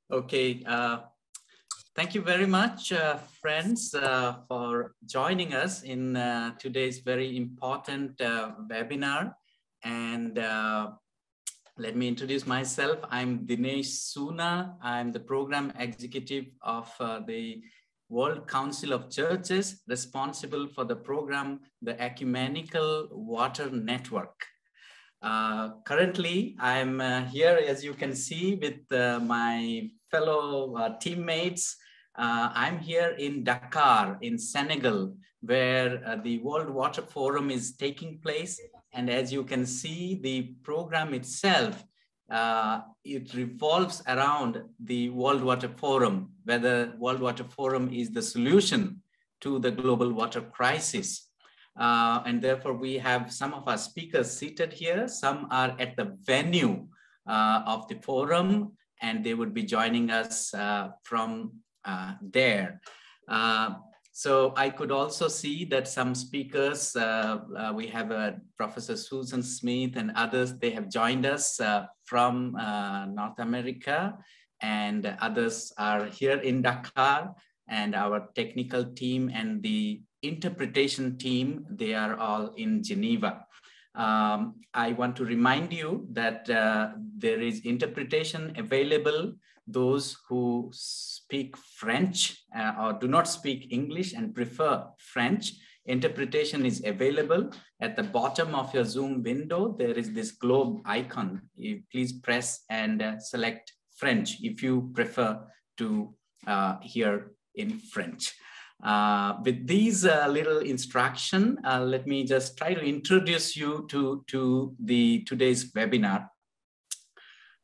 Okay, thank you very much, friends, for joining us in today's very important webinar. And let me introduce myself. I'm Dinesh Suna. I'm the program executive of the World Council of Churches, responsible for the program, the Ecumenical Water Network. Currently, I'm here, as you can see, with my fellow teammates. I'm here in Dakar, in Senegal, where the World Water Forum is taking place. And as you can see, the program itself, it revolves around the World Water Forum, whether World Water Forum is the solution to the global water crisis. And therefore, we have some of our speakers seated here. Some are at the venue of the forum, and they would be joining us from there. So I could also see that some speakers, we have Professor Susan Smith and others, they have joined us from North America, and others are here in Dakar, and our technical team and the interpretation team, they are all in Geneva. I want to remind you that there is interpretation available. Those who speak French or do not speak English and prefer French, interpretation is available. At the bottom of your Zoom window, there is this globe icon. You please press and select French if you prefer to hear in French. With these little instruction, let me just try to introduce you to today's webinar.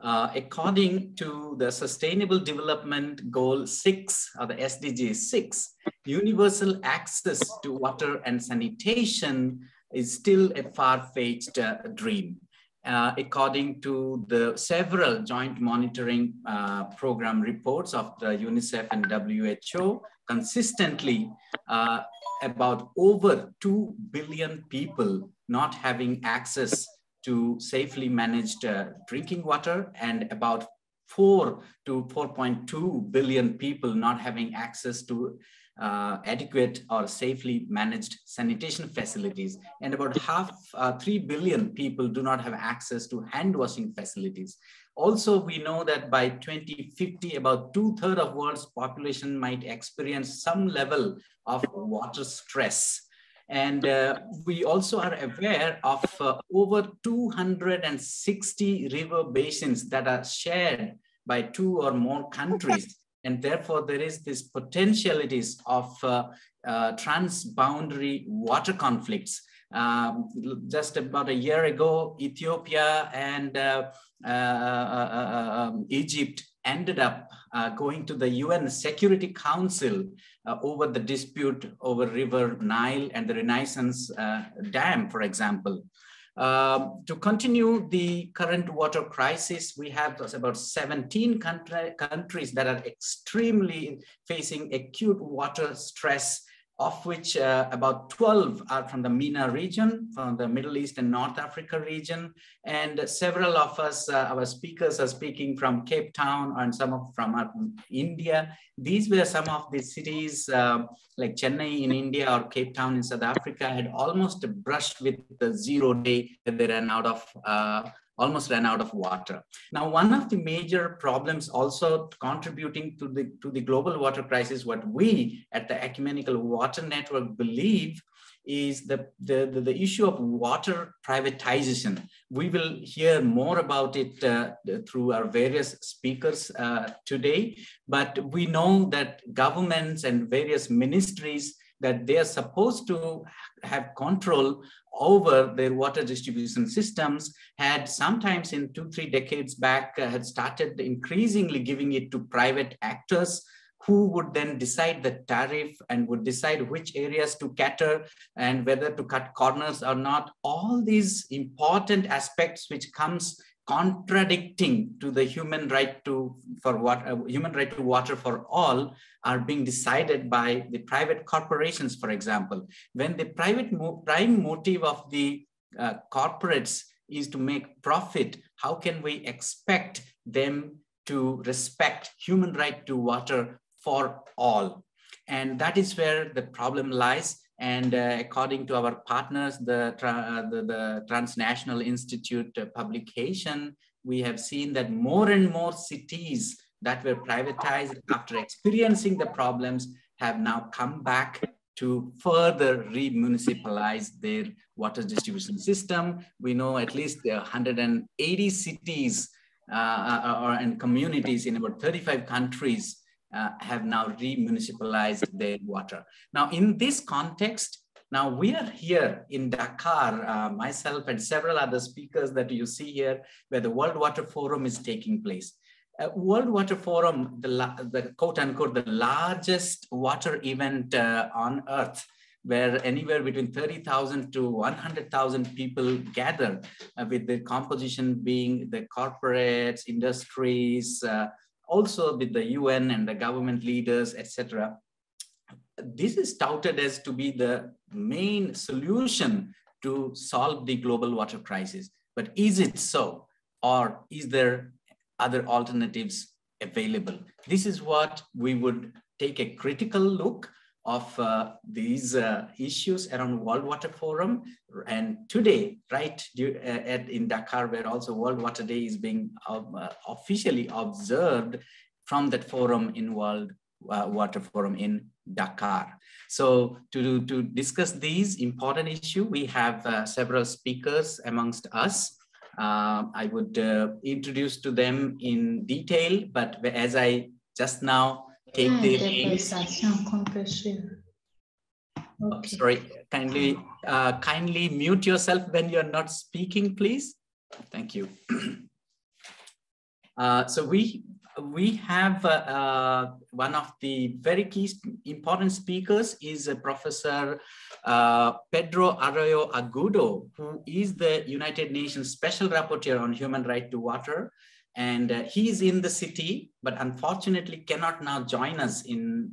According to the Sustainable Development Goal 6, or the SDG 6, universal access to water and sanitation is still a far-fetched dream. According to the several joint monitoring program reports of the UNICEF and WHO, consistently about over 2 billion people not having access to safely managed drinking water, and about 4 to 4.2 billion people not having access to adequate or safely managed sanitation facilities, and about 3 billion people do not have access to hand washing facilities. Also, we know that by 2050, about 2/3 of world's population might experience some level of water stress. And we also are aware of over 260 river basins that are shared by 2 or more countries. And therefore, there is this potentialities of transboundary water conflicts. Just about a year ago, Ethiopia and Egypt ended up going to the UN Security Council over the dispute over River Nile and the Renaissance Dam, for example. To continue the current water crisis, we have about 17 countries that are extremely facing acute water stress, of which about 12 are from the MENA region, from the Middle East and North Africa region. And several of us, our speakers are speaking from Cape Town and some from India. These were some of the cities like Chennai in India or Cape Town in South Africa had almost brushed with the 0 day that they ran out of almost ran out of water. Now, one of the major problems also contributing to the global water crisis, what we at the Ecumenical Water Network believe is the issue of water privatization. We will hear more about it through our various speakers today, but we know that governments and various ministries that they are supposed to have control over their water distribution systems had sometimes in 2-3 decades back had started increasingly giving it to private actors who would then decide the tariff and would decide which areas to cater and whether to cut corners or not. All these important aspects which comes contradicting to the human right to water for all are being decided by the private corporations, for example. When the prime motive of the corporates is to make profit, how can we expect them to respect human right to water for all. And that is where the problem lies. And according to our partners, the Transnational Institute publication, we have seen that more and more cities that were privatized after experiencing the problems have now come back to further remunicipalize their water distribution system. We know at least 180 cities and communities in about 35 countries have now remunicipalized their water. Now, in this context, now we are here in Dakar, myself and several other speakers that you see here, where the World Water Forum is taking place. World Water Forum, the quote unquote, the largest water event on earth, where anywhere between 30,000 to 100,000 people gather, with the composition being the corporates, industries, also with the UN and the government leaders, etc. This is touted as to be the main solution to solve the global water crisis. But is it so? Or is there other alternatives available? This is what we would take a critical look of these issues around World Water Forum. And today, right in Dakar, where also World Water Day is being officially observed from that forum in World Water Forum in Dakar. So to discuss these important issues, we have several speakers amongst us. I would introduce to them in detail, but as I just now take the names. Okay. Sorry, kindly mute yourself when you're not speaking, please. Thank you. So we have one of the very key important speakers is Professor Pedro Arroyo Agudo, who is the United Nations Special Rapporteur on Human Right to Water. And he is in the city, but unfortunately cannot now join us in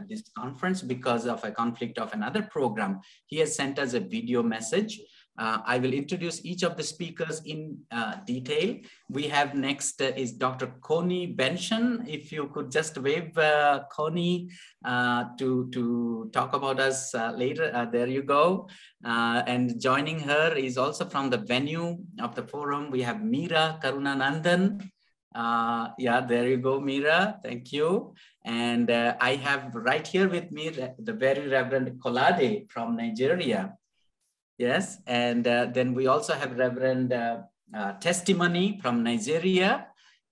this conference because of a conflict of another program. He has sent us a video message. I will introduce each of the speakers in detail. We have next is Dr. Colony Benson. If you could just wave Colony to talk about us later. There you go. And joining her is also from the venue of the forum. We have Meera Karunanandan. Yeah, there you go, Meera. Thank you. And I have right here with me the very Reverend Kolade from Nigeria. Yes, and then we also have Reverend Testimony from Nigeria.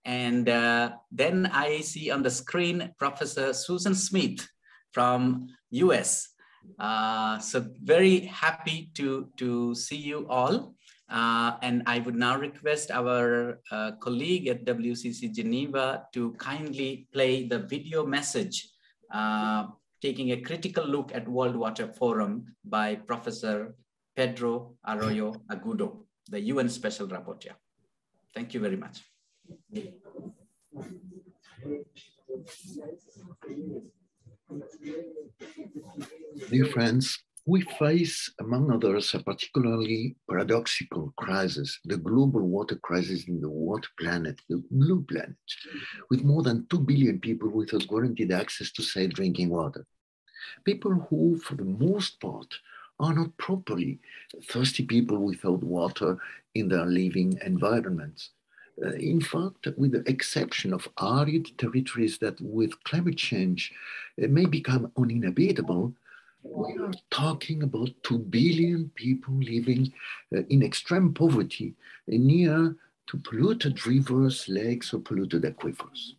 And then I see on the screen Professor Susan Smith from US. So very happy to see you all. And I would now request our colleague at WCC Geneva to kindly play the video message, taking a critical look at World Water Forum by Professor Pedro Arroyo Agudo, the UN Special Rapporteur. Thank you very much. Dear friends, we face, among others, a particularly paradoxical crisis, the global water crisis in the water planet, the blue planet, with more than 2 billion people without guaranteed access to safe drinking water. People who, for the most part, are not properly thirsty people without water in their living environments. In fact, with the exception of arid territories that with climate change may become uninhabitable, we are talking about 2 billion people living in extreme poverty near to polluted rivers, lakes, or polluted aquifers.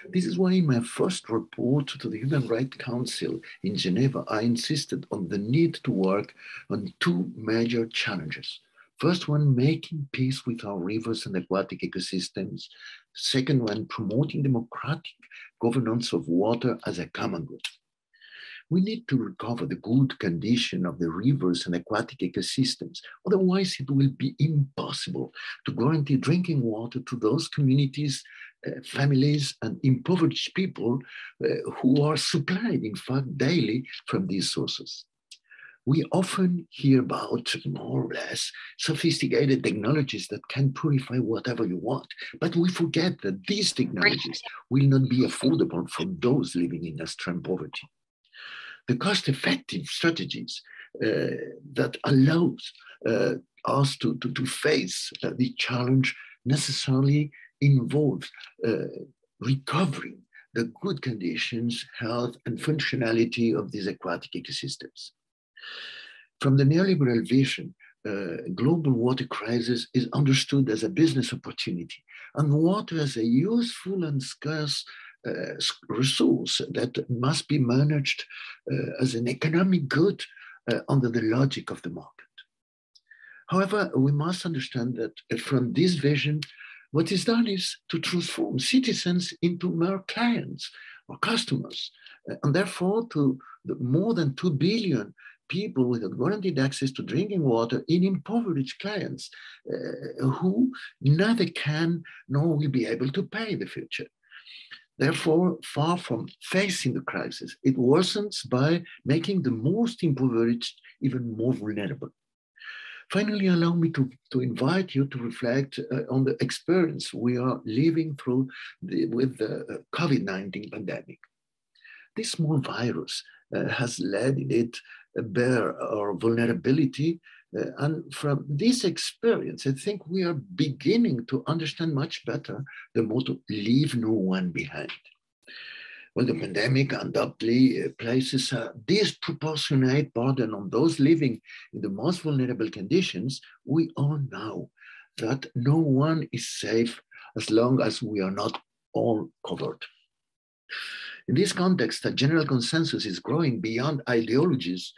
This is why in my first report to the Human Rights Council in Geneva, I insisted on the need to work on 2 major challenges. First one, making peace with our rivers and aquatic ecosystems. Second one, promoting democratic governance of water as a common good. We need to recover the good condition of the rivers and aquatic ecosystems. Otherwise, it will be impossible to guarantee drinking water to those communities, families, and impoverished people who are supplied, in fact, daily from these sources. We often hear about more or less sophisticated technologies that can purify whatever you want, but we forget that these technologies will not be affordable for those living in extreme poverty. The cost-effective strategies that allows us to face the challenge necessarily involve recovering the good conditions, health, and functionality of these aquatic ecosystems. From the neoliberal vision, global water crisis is understood as a business opportunity, and water as a useful and scarce resource that must be managed as an economic good under the logic of the market. However, we must understand that from this vision, what is done is to transform citizens into mere clients or customers, and therefore to the more than 2 billion people without guaranteed access to drinking water in impoverished clients who neither can nor will be able to pay in the future. Therefore, far from facing the crisis, it worsens by making the most impoverished even more vulnerable. Finally, allow me to invite you to reflect on the experience we are living through with the COVID-19 pandemic. This small virus has led it bare our vulnerability, and from this experience, I think we are beginning to understand much better the motto, leave no one behind. Well, the pandemic undoubtedly places a disproportionate burden on those living in the most vulnerable conditions. We all know that no one is safe as long as we are not all covered. In this context, a general consensus is growing beyond ideologies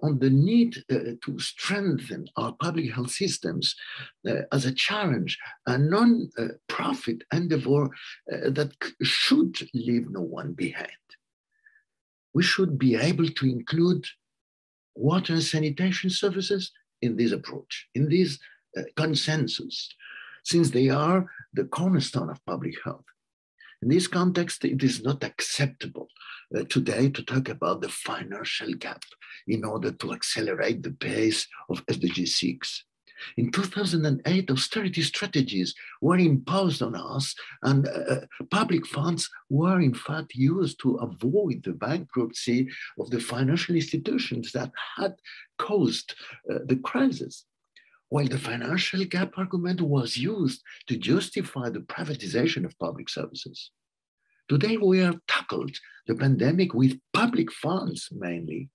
on the need to strengthen our public health systems as a challenge, a non-profit endeavor that should leave no one behind. We should be able to include water and sanitation services in this approach, in this consensus, since they are the cornerstone of public health. In this context, it is not acceptable today to talk about the financial gap in order to accelerate the pace of SDG 6. In 2008, austerity strategies were imposed on us, and public funds were in fact used to avoid the bankruptcy of the financial institutions that had caused the crisis. While the financial gap argument was used to justify the privatization of public services. Today, we have tackled the pandemic with public funds mainly,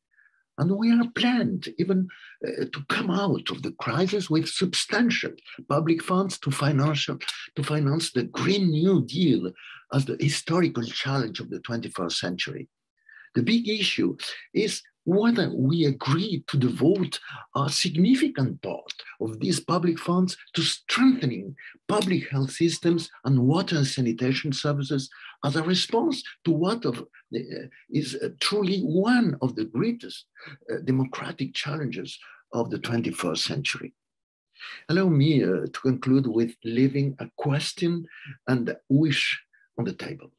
and we are planned even to come out of the crisis with substantial public funds to finance the Green New Deal as the historical challenge of the 21st century. The big issue is whether we agree to devote a significant part of these public funds to strengthening public health systems and water and sanitation services as a response to what is truly one of the greatest democratic challenges of the 21st century. Allow me to conclude with leaving a question and a wish on the table.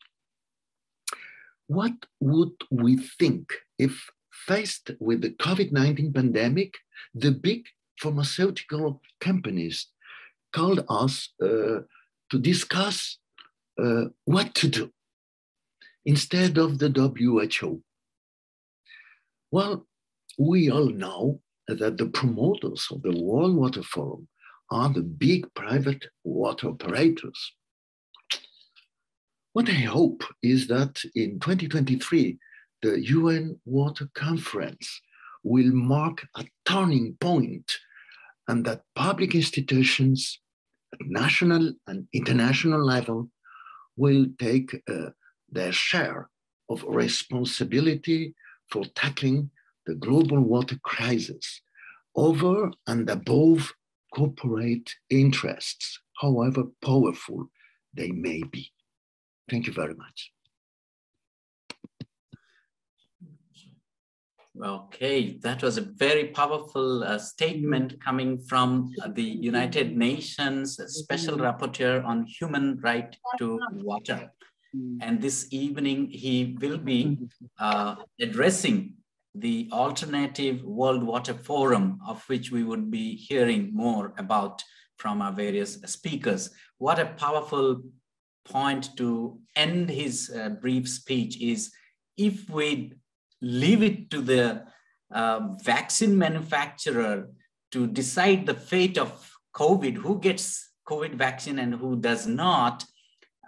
What would we think if, faced with the COVID-19 pandemic, the big pharmaceutical companies called us to discuss what to do instead of the WHO? Well, we all know that the promoters of the World Water Forum are the big private water operators. What I hope is that in 2023, the UN Water Conference will mark a turning point, and that public institutions at national and international level will take their share of responsibility for tackling the global water crisis over and above corporate interests, however powerful they may be. Thank you very much. Okay, that was a very powerful statement coming from the United Nations Special Rapporteur on Human Right to Water. And this evening, he will be addressing the Alternative World Water Forum, of which we would be hearing more about from our various speakers. What a powerful point to end his brief speech is, if we leave it to the vaccine manufacturer to decide the fate of COVID, who gets COVID vaccine and who does not,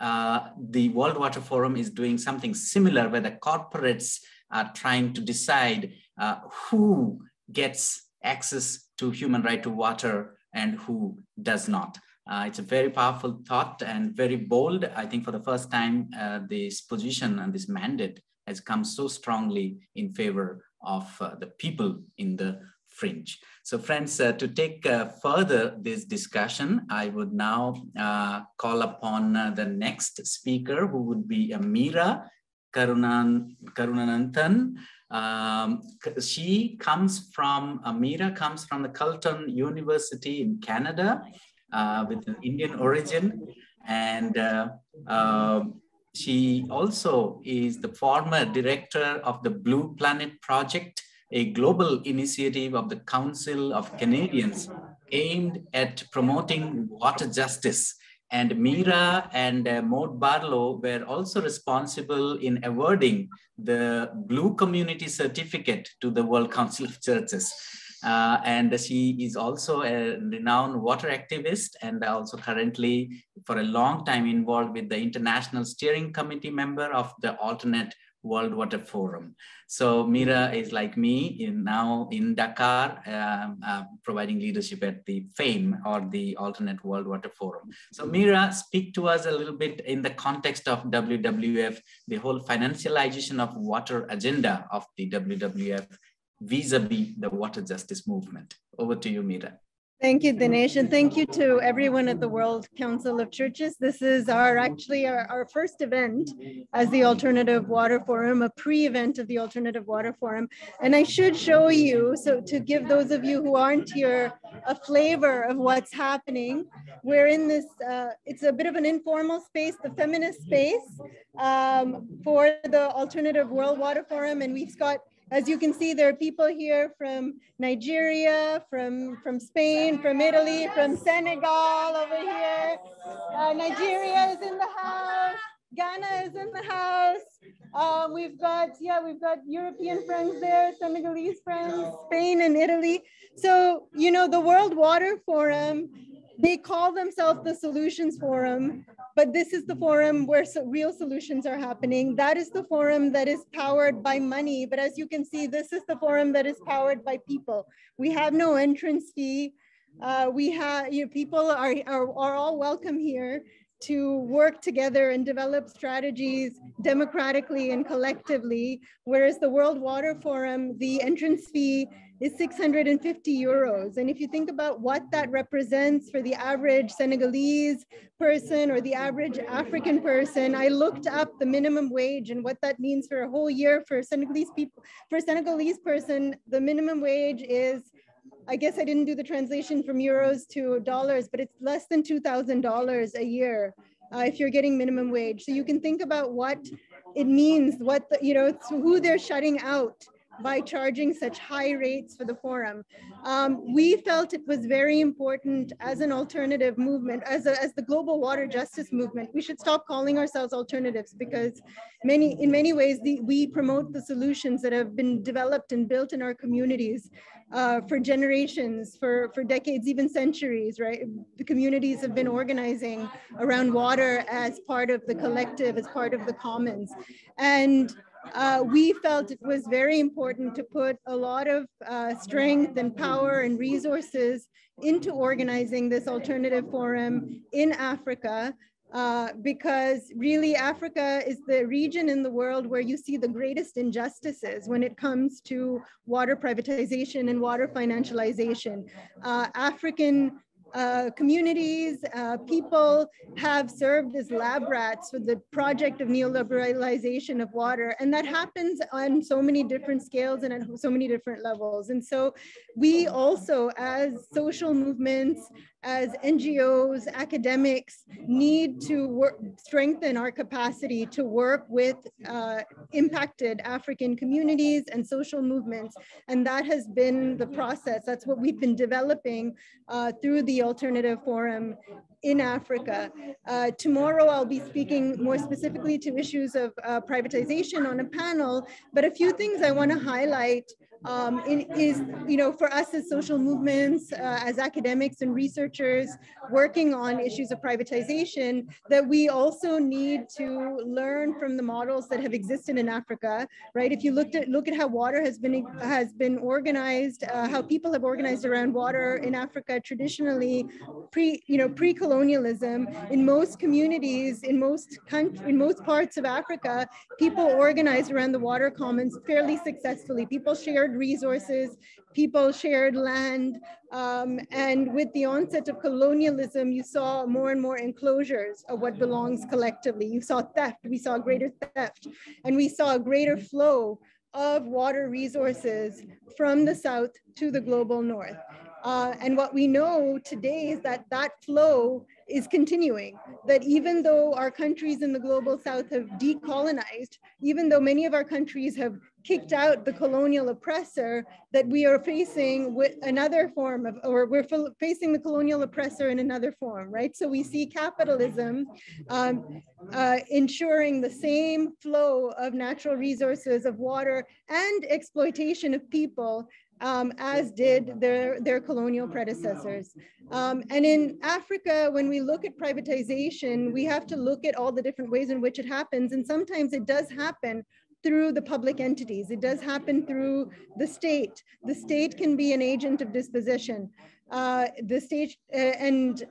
the World Water Forum is doing something similar, where the corporates are trying to decide who gets access to human right to water and who does not. It's a very powerful thought and very bold. I think for the first time, this position and this mandate has come so strongly in favor of the people in the fringe. So friends, to take further this discussion, I would now call upon the next speaker, who would be Meera Karunananthan. Meera comes from the Carleton University in Canada with an Indian origin. And she also is the former director of the Blue Planet Project, a global initiative of the Council of Canadians aimed at promoting water justice. And Meera and Maud Barlow were also responsible in awarding the Blue Community Certificate to the World Council of Churches. And she is also a renowned water activist, and also currently for a long time involved with the International Steering Committee member of the Alternate World Water Forum. So Meera is like me now in Dakar, providing leadership at the FAME, or the Alternate World Water Forum. So Meera, speak to us a little bit in the context of WWF, the whole financialization of water agenda of the WWF vis-a-vis the water justice movement. Over to you, Meera. Thank you, Dinesh, and thank you to everyone at the World Council of Churches. This is actually our first event as the Alternative Water Forum, a pre-event of the Alternative Water Forum. And I should show you, so to give those of you who aren't here a flavor of what's happening, we're in this, it's a bit of an informal space, the feminist space for the Alternative World Water Forum. And we've got, as you can see, there are people here from Nigeria, from Spain, from Italy, from Senegal over here. Nigeria is in the house. Ghana is in the house. We've got European friends there, Senegalese friends, Spain and Italy. So, you know, the World Water Forum, they call themselves the Solutions Forum, but this is the forum where real solutions are happening. That is the forum that is powered by money. But as you can see, this is the forum that is powered by people. We have no entrance fee. People are all welcome here to work together and develop strategies democratically and collectively. Whereas the World Water Forum, the entrance fee is 650 euros. And if you think about what that represents for the average Senegalese person or the average African person, I looked up the minimum wage and what that means for a whole year for Senegalese people. For a Senegalese person, the minimum wage is, I guess I didn't do the translation from euros to dollars, but it's less than $2,000 a year if you're getting minimum wage. So you can think about what it means, it's who they're shutting out by charging such high rates for the forum. We felt it was very important as an alternative movement, as the global water justice movement. We should stop calling ourselves alternatives, because in many ways, we promote the solutions that have been developed and built in our communities for generations, for decades, even centuries, right? The communities have been organizing around water as part of the collective, as part of the commons. And we felt it was very important to put a lot of strength and power and resources into organizing this alternative forum in Africa, because really Africa is the region in the world where you see the greatest injustices when it comes to water privatization and water financialization. African communities, people have served as lab rats for the project of neoliberalization of water. And that happens on so many different scales and at so many different levels. And so we also, as social movements, as NGOs, academics, need to strengthen our capacity to work with impacted African communities and social movements. And that has been the process. That's what we've been developing through the Alternative Forum in Africa. Tomorrow, I'll be speaking more specifically to issues of privatization on a panel, but a few things I want to highlight is, for us as social movements, as academics and researchers working on issues of privatization, that we also need to learn from the models that have existed in Africa, right? If you look at how water has been organized, how people have organized around water in Africa traditionally, pre-colonialism, in most communities, in most parts of Africa, people organized around the water commons fairly successfully. People shared resources, people shared land, and with the onset of colonialism, you saw more and more enclosures of what belongs collectively. You saw theft, we saw greater theft, and we saw a greater flow of water resources from the south to the global north. And what we know today is that that flow is continuing, that even though our countries in the global south have decolonized, even though many of our countries have kicked out the colonial oppressor, that we are facing with another form of, or we're facing the colonial oppressor in another form, right? So we see capitalism ensuring the same flow of natural resources, of water, and exploitation of people as did their colonial predecessors. And in Africa, when we look at privatization, we have to look at all the different ways in which it happens. And sometimes it does happen through the public entities. It does happen through the state. The state can be an agent of dispossession. The state, and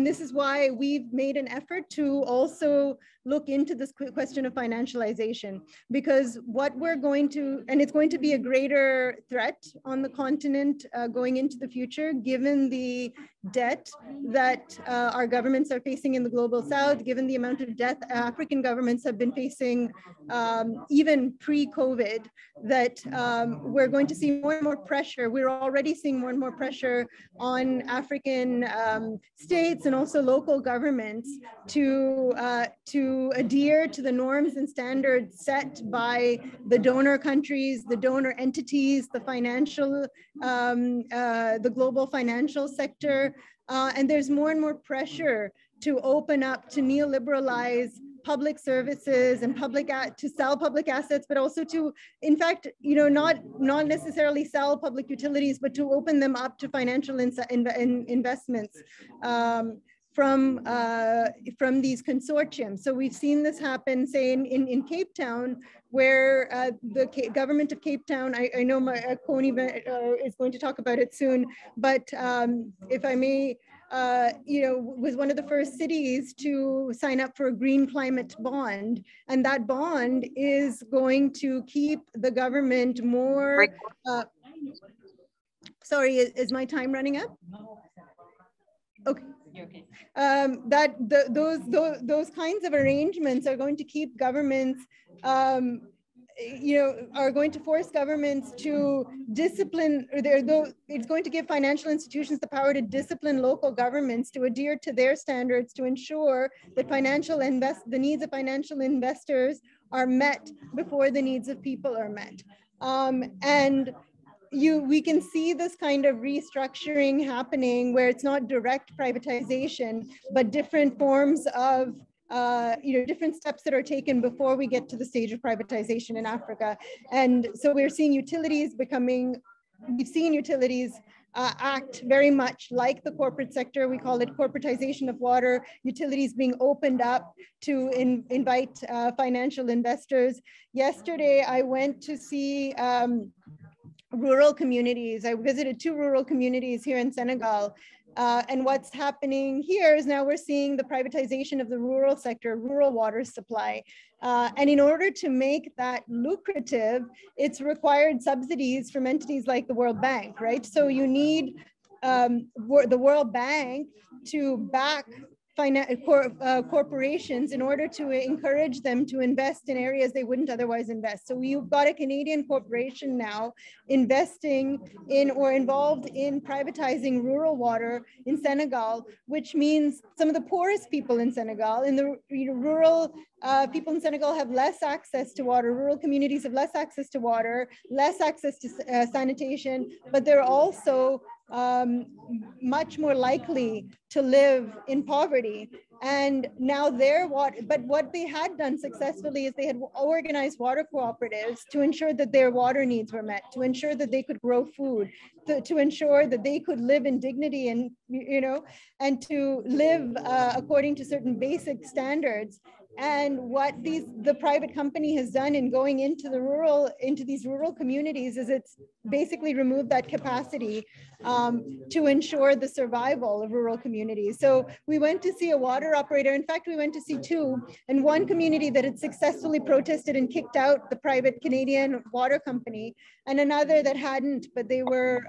this is why we've made an effort to also look into this question of financialization, because what we're going to, and it's going to be a greater threat on the continent going into the future, given the debt that our governments are facing in the global south, given the amount of debt African governments have been facing even pre-COVID, that we're going to see more and more pressure. We're already seeing more and more pressure on African states and also local governments to adhere to the norms and standards set by the donor countries, the donor entities, the financial, the global financial sector. And there's more and more pressure to open up, to neoliberalize public services and to sell public assets, but also to, in fact, not necessarily sell public utilities, but to open them up to financial investments from these consortiums. So we've seen this happen, say in Cape Town, where the government of Cape Town, I know my Colony is going to talk about it soon, but if I may, was one of the first cities to sign up for a green climate bond. And that bond is going to keep the government more, sorry, is my time running up? Okay. Okay. Those kinds of arrangements are going to keep governments, are going to force governments to discipline, it's going to give financial institutions the power to discipline local governments to adhere to their standards to ensure that the needs of financial investors are met before the needs of people are met. We can see this kind of restructuring happening where it's not direct privatization, but different forms of, different steps that are taken before we get to the stage of privatization in Africa. And so we're seeing utilities act very much like the corporate sector. We call it corporatization of water, utilities being opened up to invite financial investors. Yesterday, I went to see rural communities. I visited 2 rural communities here in Senegal. And what's happening here is now we're seeing the privatization of the rural sector, rural water supply. And in order to make that lucrative, it's required subsidies from entities like the World Bank, right? So you need the World Bank to back corporations in order to encourage them to invest in areas they wouldn't otherwise invest. So we've got a Canadian corporation now investing in or involved in privatizing rural water in Senegal, which means some of the poorest people in Senegal, in the rural people in Senegal have less access to water, rural communities have less access to water, less access to sanitation, but they're also much more likely to live in poverty. And now but what they had done successfully is they had organized water cooperatives to ensure that their water needs were met, to ensure that they could grow food, to ensure that they could live in dignity and, and to live according to certain basic standards. And what the private company has done in going into these rural communities is it's basically removed that capacity to ensure the survival of rural communities. So we went to see a water operator. In fact, we went to see two, and one community that had successfully protested and kicked out the private Canadian water company, and another that hadn't, but they were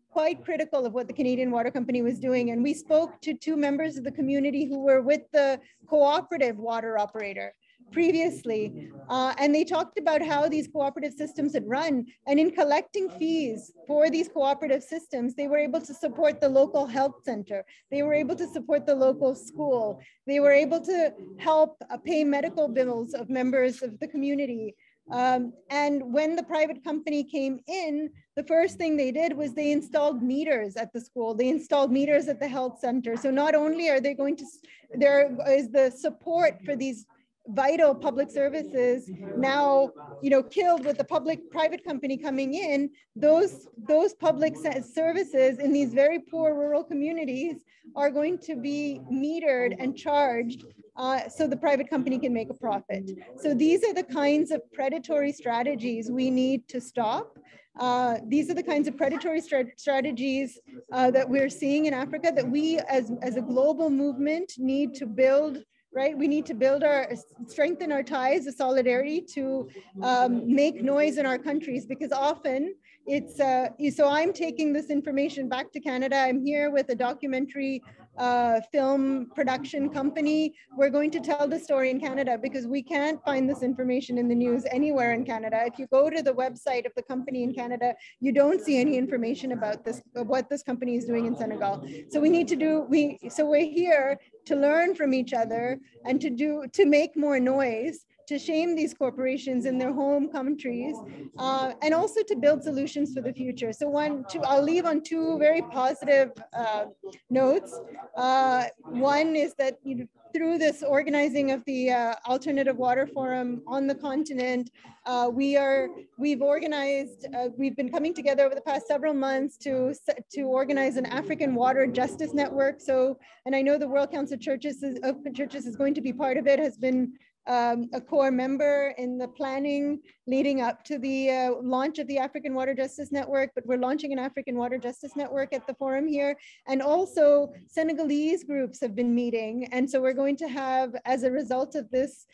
quite critical of what the Canadian water company was doing. And we spoke to two members of the community who were with the cooperative water operator previously. And they talked about how these cooperative systems had run. And in collecting fees for these cooperative systems, they were able to support the local health center. They were able to support the local school. They were able to help pay medical bills of members of the community. And when the private company came in, the first thing they did was they installed meters at the school. They installed meters at the health center. So not only are they there is the support for these vital public services now, killed with the private company coming in, those public services in these very poor rural communities are going to be metered and charged so the private company can make a profit. So these are the kinds of predatory strategies we need to stop. These are the kinds of predatory strategies that we're seeing in Africa that we as a global movement need to build. Right, we need to strengthen our ties of solidarity to make noise in our countries, because often it's, so I'm taking this information back to Canada. I'm here with a documentary film production company. We're going to tell the story in Canada because we can't find this information in the news anywhere in Canada. If you go to the website of the company in Canada, you don't see any information about what this company is doing in Senegal. So we need to we're here to learn from each other and to make more noise, to shame these corporations in their home countries, and also to build solutions for the future. So I'll leave on two very positive notes. One is that through this organizing of the Alternative Water Forum on the continent, we've been coming together over the past several months to organize an African Water Justice Network. So, and I know the World Council of Churches is going to be part of it, has been a core member in the planning leading up to the launch of the African Water Justice Network, but we're launching an African Water Justice Network at the forum here. And also Senegalese groups have been meeting. And so we're going to have, as a result of this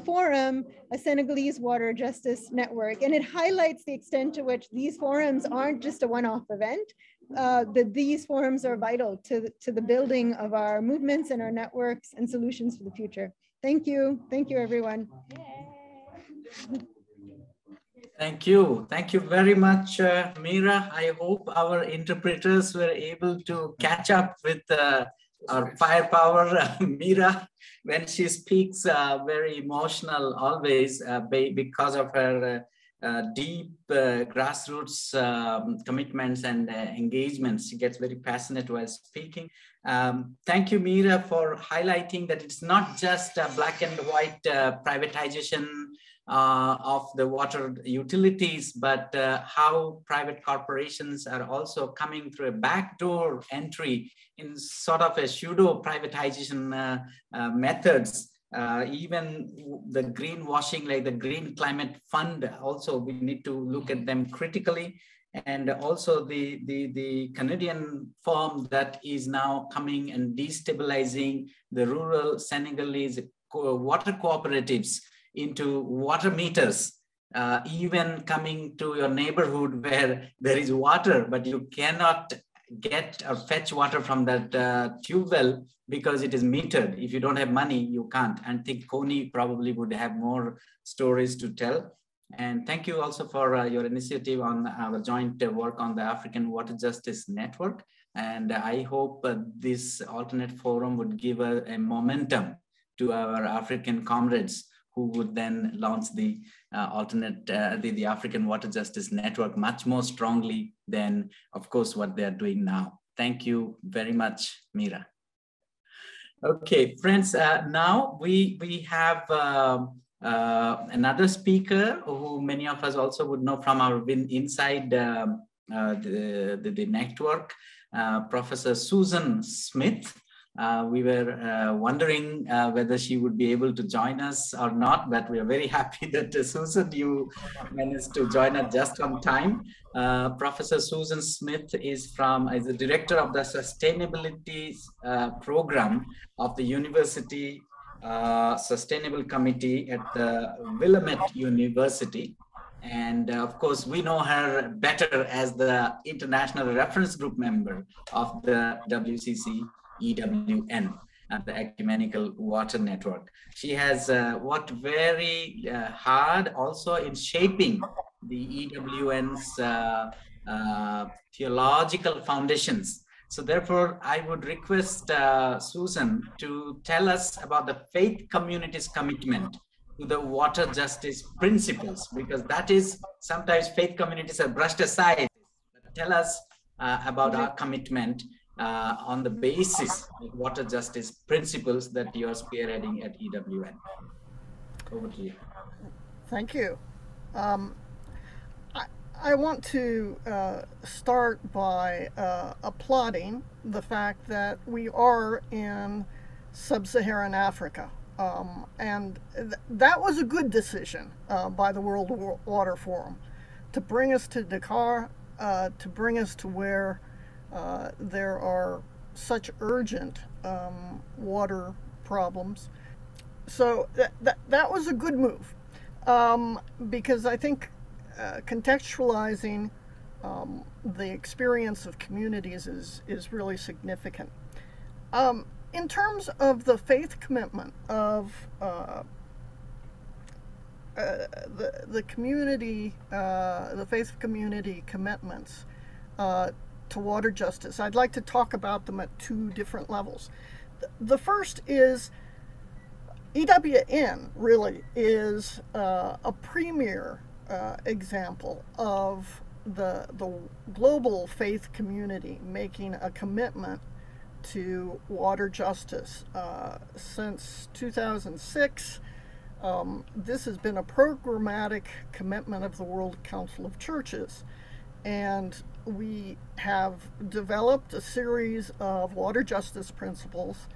forum, a Senegalese Water Justice Network. And it highlights the extent to which these forums aren't just a one-off event, that these forums are vital to the building of our movements and our networks and solutions for the future. Thank you. Thank you, everyone. Thank you. Thank you very much, Meera. I hope our interpreters were able to catch up with our firepower, Meera, when she speaks, very emotional always because of her deep grassroots commitments and engagements. She gets very passionate while speaking. Thank you, Meera, for highlighting that it's not just a black and white privatization of the water utilities, but how private corporations are also coming through a backdoor entry in sort of a pseudo privatization methods. Even the greenwashing, like the Green Climate Fund, also we need to look at them critically. And also the Canadian firm that is now coming and destabilizing the rural Senegalese water cooperatives into water meters, even coming to your neighborhood where there is water, but you cannot get or fetch water from that tube well because it is metered. If you don't have money, you can't. And I think Coney probably would have more stories to tell. And thank you also for your initiative on our joint work on the African Water Justice Network. And I hope this alternate forum would give a momentum to our African comrades who would then launch the the African Water Justice Network much more strongly than, of course, what they are doing now. Thank you very much, Mira. Okay, friends, now we have another speaker who many of us also would know from our inside the network, Professor Susan Smith. We were wondering whether she would be able to join us or not, but we are very happy that Susan, you managed to join us just on time. Professor Susan Smith is the director of the sustainability program of the University Sustainable Committee at the Willamette University. And of course, we know her better as the International Reference Group member of the WCC EWN, the Ecumenical Water Network. She has worked very hard also in shaping the EWN's theological foundations. So therefore, I would request Susan to tell us about the faith community's commitment to the water justice principles, because that is sometimes faith communities are brushed aside. Tell us about our commitment on the basis of water justice principles that you are spearheading at EWN. Over to you. Thank you. I want to start by applauding the fact that we are in sub-Saharan Africa. And that was a good decision by the World Water Forum to bring us to Dakar, to bring us to where there are such urgent water problems. So that was a good move, because I think contextualizing the experience of communities is really significant. In terms of the faith commitment of the community, the faith community commitments to water justice, I'd like to talk about them at two different levels. The first is EWN really is a premier example of the global faith community making a commitment to water justice. Since 2006, this has been a programmatic commitment of the World Council of Churches, and we have developed a series of water justice principles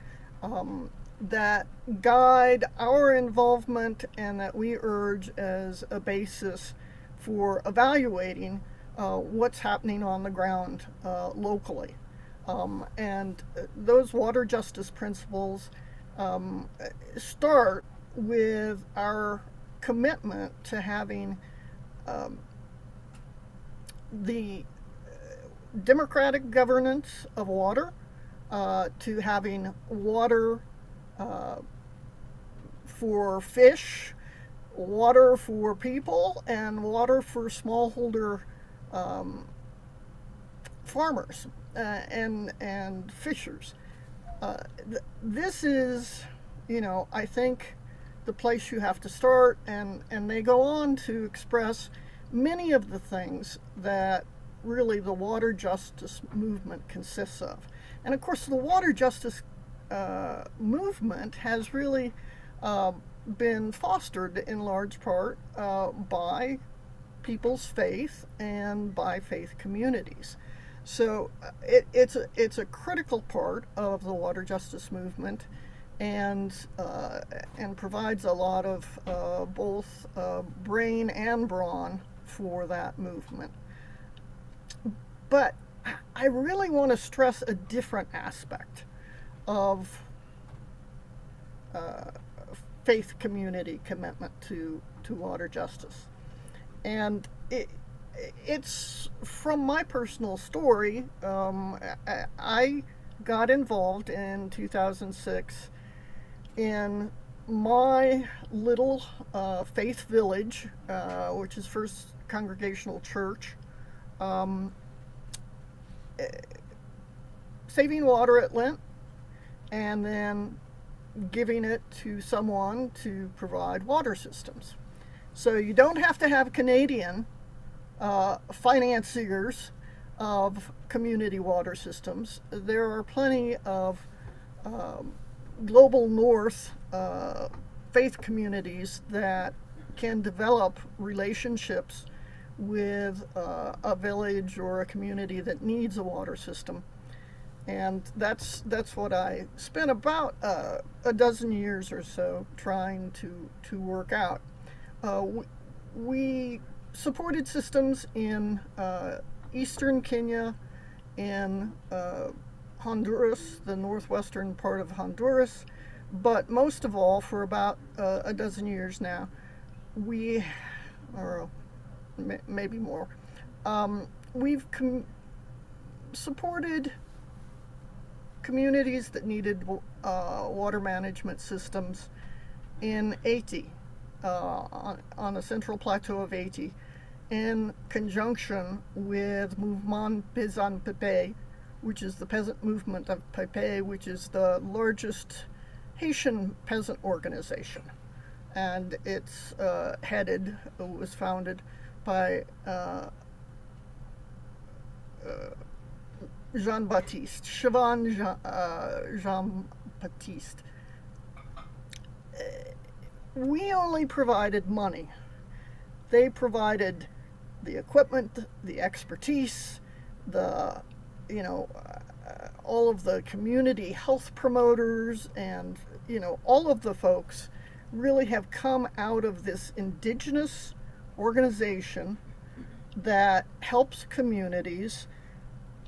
that guide our involvement and that we urge as a basis for evaluating what's happening on the ground locally. And those water justice principles start with our commitment to having the democratic governance of water, to having water for fish, water for people, and water for smallholder farmers and fishers. This is, I think, the place you have to start, and they go on to express many of the things that really the water justice movement consists of. And of course, the water justice movement has really been fostered in large part by people's faith and by faith communities. So it's a critical part of the water justice movement, and provides a lot of both brain and brawn for that movement. But I really want to stress a different aspect of faith community commitment to water justice. And it's from my personal story. I got involved in 2006 in my little faith village, which is First Congregational Church, saving water at Lent and then giving it to someone to provide water systems. So you don't have to have Canadian financiers of community water systems. There are plenty of global north faith communities that can develop relationships with a village or a community that needs a water system. And that's what I spent about a dozen years or so trying to work out. We supported systems in eastern Kenya, in Honduras, the northwestern part of Honduras, but most of all, for about a dozen years now, or maybe more, we've supported communities that needed water management systems in Haiti, on the central plateau of Haiti, in conjunction with Mouvement Paysan Pepe, which is the peasant movement of Pepe, which is the largest Haitian peasant organization. And it's was founded by Jean-Baptiste, Jean-Baptiste. We only provided money. They provided the equipment, the expertise, all of the community health promoters, and all of the folks really have come out of this indigenous organization that helps communities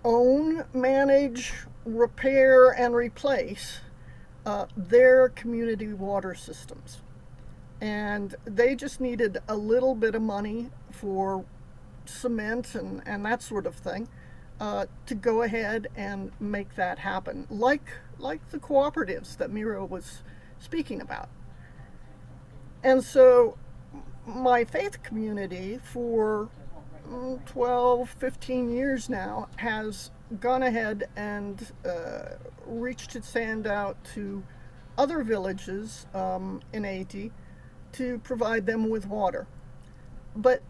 own, manage, repair, and replace their community water systems. And they just needed a little bit of money for cement and that sort of thing to go ahead and make that happen, like the cooperatives that Miro was speaking about. And so my faith community for 12, 15 years now has gone ahead and reached its hand out to other villages in Haiti to provide them with water. But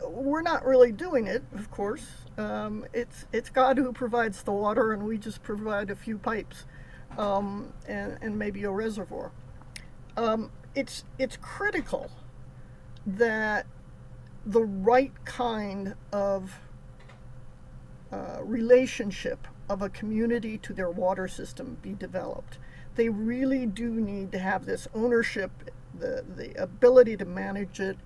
we're not really doing it, of course. It's God who provides the water, and we just provide a few pipes and maybe a reservoir. It's critical that the right kind of relationship of a community to their water system be developed. They really do need to have this ownership, the ability to manage it,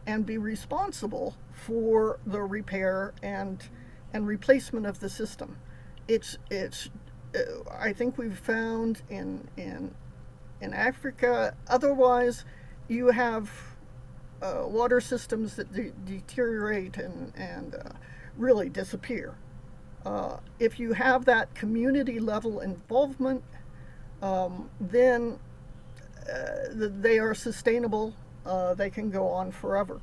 and be responsible for the repair and replacement of the system. I think we've found in Africa, otherwise you have water systems that deteriorate and really disappear. If you have that community level involvement, then they are sustainable. They can go on forever.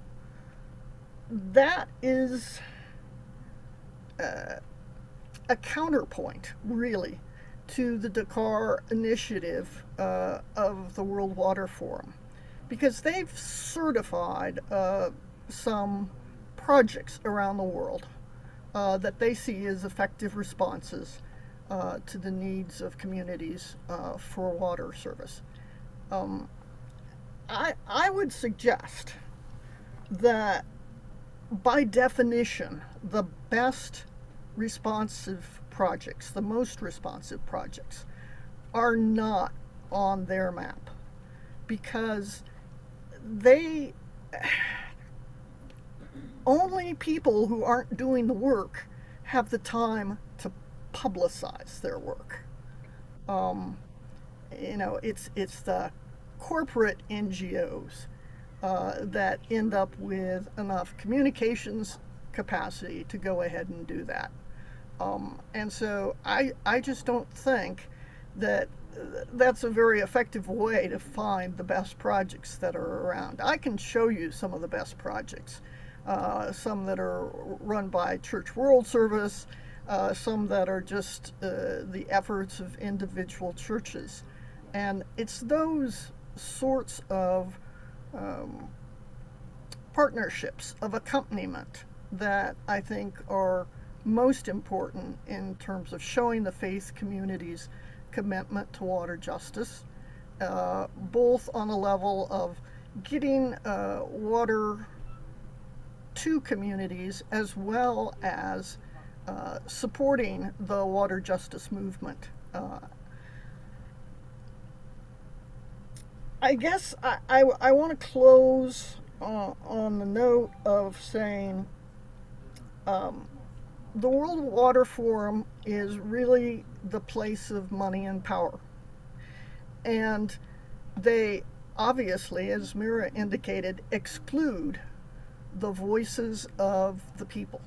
That is a counterpoint, really, to the Dakar initiative of the World Water Forum, because they've certified some projects around the world that they see as effective responses to the needs of communities for water service. I would suggest that, by definition, the best responsive projects, the most responsive projects, are not on their map, because only people who aren't doing the work have the time to publicize their work. It's the corporate NGOs that end up with enough communications capacity to go ahead and do that. And so I just don't think that that's a very effective way to find the best projects that are around. I can show you some of the best projects, some that are run by Church World Service, some that are just the efforts of individual churches. And it's those sorts of partnerships, of accompaniment, that I think are most important in terms of showing the faith community's commitment to water justice, both on the level of getting water to communities as well as supporting the water justice movement. I guess I want to close on the note of saying the World Water Forum is really the place of money and power. And they obviously, as Mira indicated, exclude the voices of the people.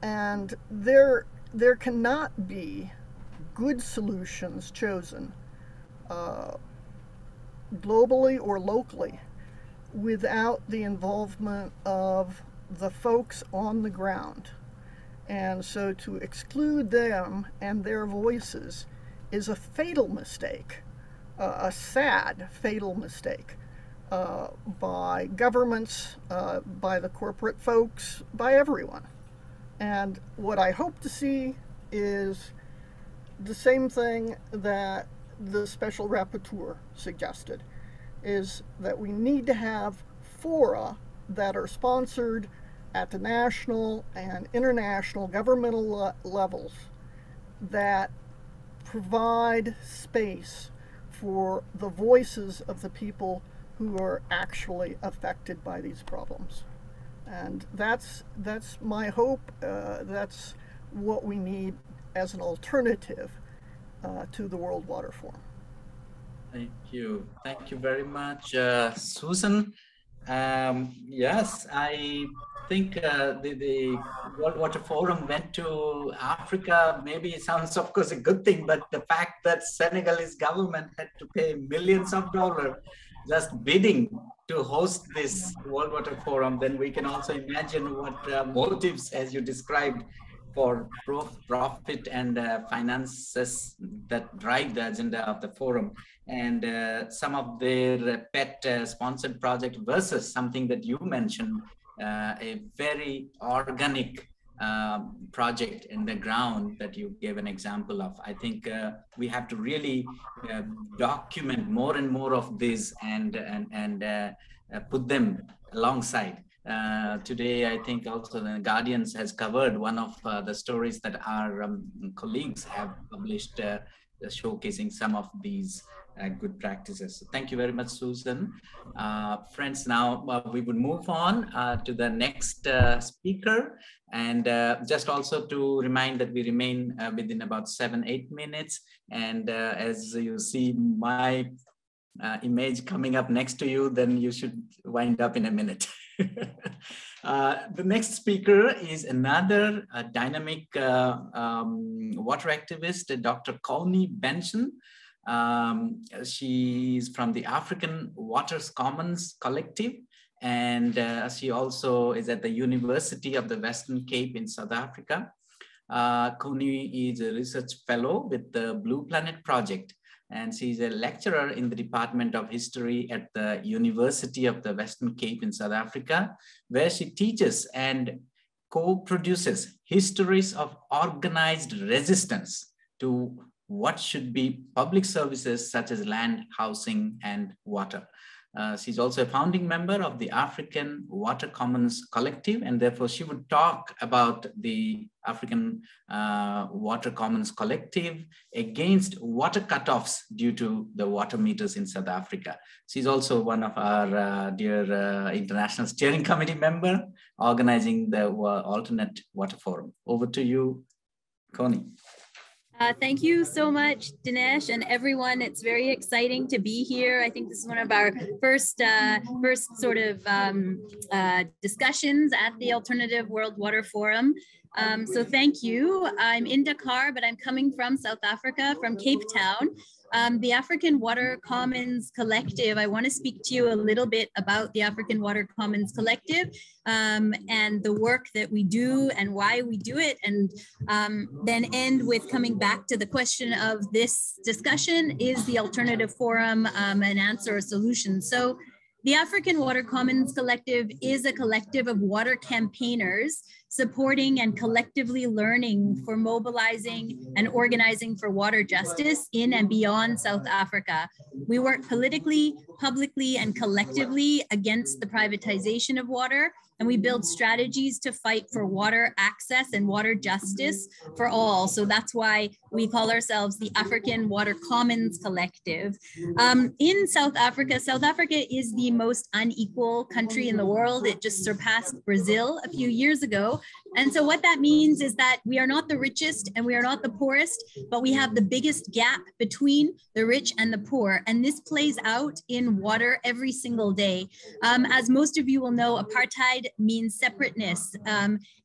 And there cannot be good solutions chosen globally or locally without the involvement of the folks on the ground. And so to exclude them and their voices is a fatal mistake, a sad, fatal mistake by governments, by the corporate folks, by everyone. And what I hope to see is the same thing that the Special Rapporteur suggested, is that we need to have fora that are sponsored at the national and international governmental levels that provide space for the voices of the people who are actually affected by these problems. And that's my hope. That's what we need as an alternative to the World Water Forum. Thank you. Thank you very much, Susan. Yes, I think the World Water Forum went to Africa. Maybe it sounds, of course, a good thing, but the fact that Senegalese government had to pay millions of dollars just bidding to host this World Water Forum, then we can also imagine what motives, as you described, for profit and finances that drive the agenda of the forum, and some of their pet sponsored project versus something that you mentioned, a very organic project in the ground that you gave an example of. I think we have to really document more and more of this and put them alongside. Today, I think also the Guardians has covered one of the stories that our colleagues have published, showcasing some of these good practices. So thank you very much, Susan. Friends, now we would move on to the next speaker. And just also to remind that we remain within about 7-8 minutes. And as you see my image coming up next to you, then you should wind up in a minute. The next speaker is another dynamic water activist, Dr. Colony Benson. She is from the African Water Commons Collective, and she also is at the University of the Western Cape in South Africa. Colony is a research fellow with the Blue Planet Project, and she's a lecturer in the Department of History at the University of the Western Cape in South Africa, where she teaches and co-produces histories of organized resistance to what should be public services such as land, housing, and water. She's also a founding member of the African Water Commons Collective, and therefore she would talk about the African Water Commons Collective against water cutoffs due to the water meters in South Africa. She's also one of our dear International Steering Committee member, organizing the Alternate Water Forum. Over to you, Connie. Thank you so much, Dinesh, and everyone. It's very exciting to be here. I think this is one of our first sort of discussions at the Alternative World Water Forum. So thank you. I'm in Dakar, but I'm coming from South Africa, from Cape Town. The African Water Commons Collective, I want to speak to you a little bit about the African Water Commons Collective and the work that we do and why we do it, and then end with coming back to the question of this discussion: is the Alternative Forum an answer or solution? So the African Water Commons Collective is a collective of water campaigners supporting and collectively learning for mobilizing and organizing for water justice in and beyond South Africa. We work politically, publicly, and collectively against the privatization of water, and we build strategies to fight for water access and water justice for all. So that's why we call ourselves the African Water Commons Collective. In South Africa is the most unequal country in the world. It just surpassed Brazil a few years ago. And so what that means is that we are not the richest and we are not the poorest, but we have the biggest gap between the rich and the poor. And this plays out in water every single day. As most of you will know, apartheid means separateness.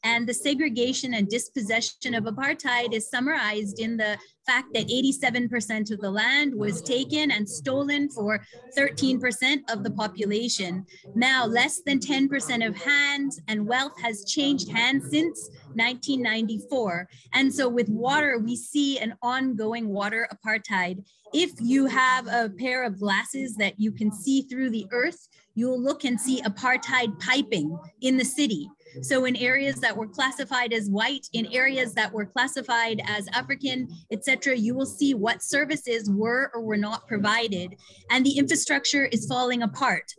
And the segregation and dispossession of apartheid is summarized in the fact that 87% of the land was taken and stolen for 13% of the population. Now, less than 10% of hands and wealth has changed hands since 1994. And so with water, we see an ongoing water apartheid. If you have a pair of glasses that you can see through the earth, you'll look and see apartheid piping in the city. So in areas that were classified as white, in areas that were classified as African, etc., you will see what services were or were not provided. And the infrastructure is falling apart.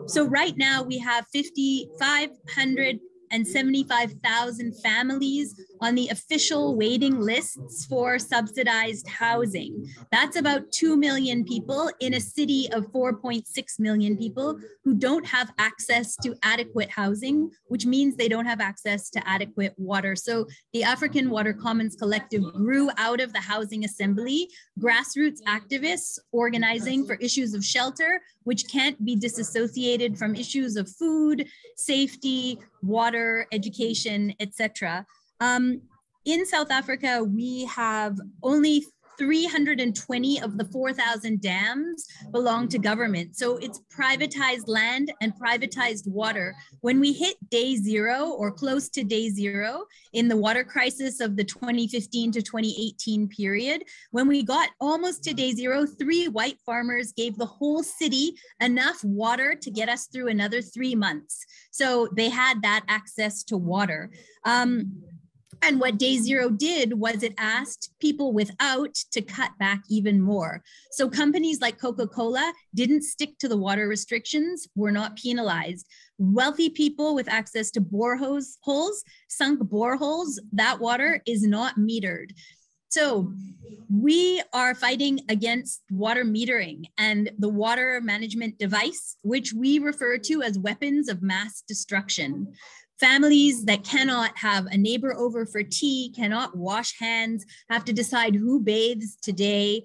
So right now we have 575,000 families on the official waiting lists for subsidized housing. That's about 2 million people in a city of 4.6 million people who don't have access to adequate housing, which means they don't have access to adequate water. So the African Water Commons Collective grew out of the Housing Assembly, grassroots activists organizing for issues of shelter, which can't be disassociated from issues of food, safety, water, education, etc. In South Africa, we have only 320 of the 4,000 dams belong to government. So it's privatized land and privatized water. When we hit day zero or close to day zero in the water crisis of the 2015 to 2018 period, when we got almost to day zero, 3 white farmers gave the whole city enough water to get us through another 3 months. So they had that access to water. And what Day Zero did was it asked people without to cut back even more. So companies like Coca-Cola didn't stick to the water restrictions, were not penalized. Wealthy people with access to boreholes, sunk boreholes, that water is not metered. So we are fighting against water metering and the water management device, which we refer to as weapons of mass destruction. Families that cannot have a neighbor over for tea, cannot wash hands, have to decide who bathes today.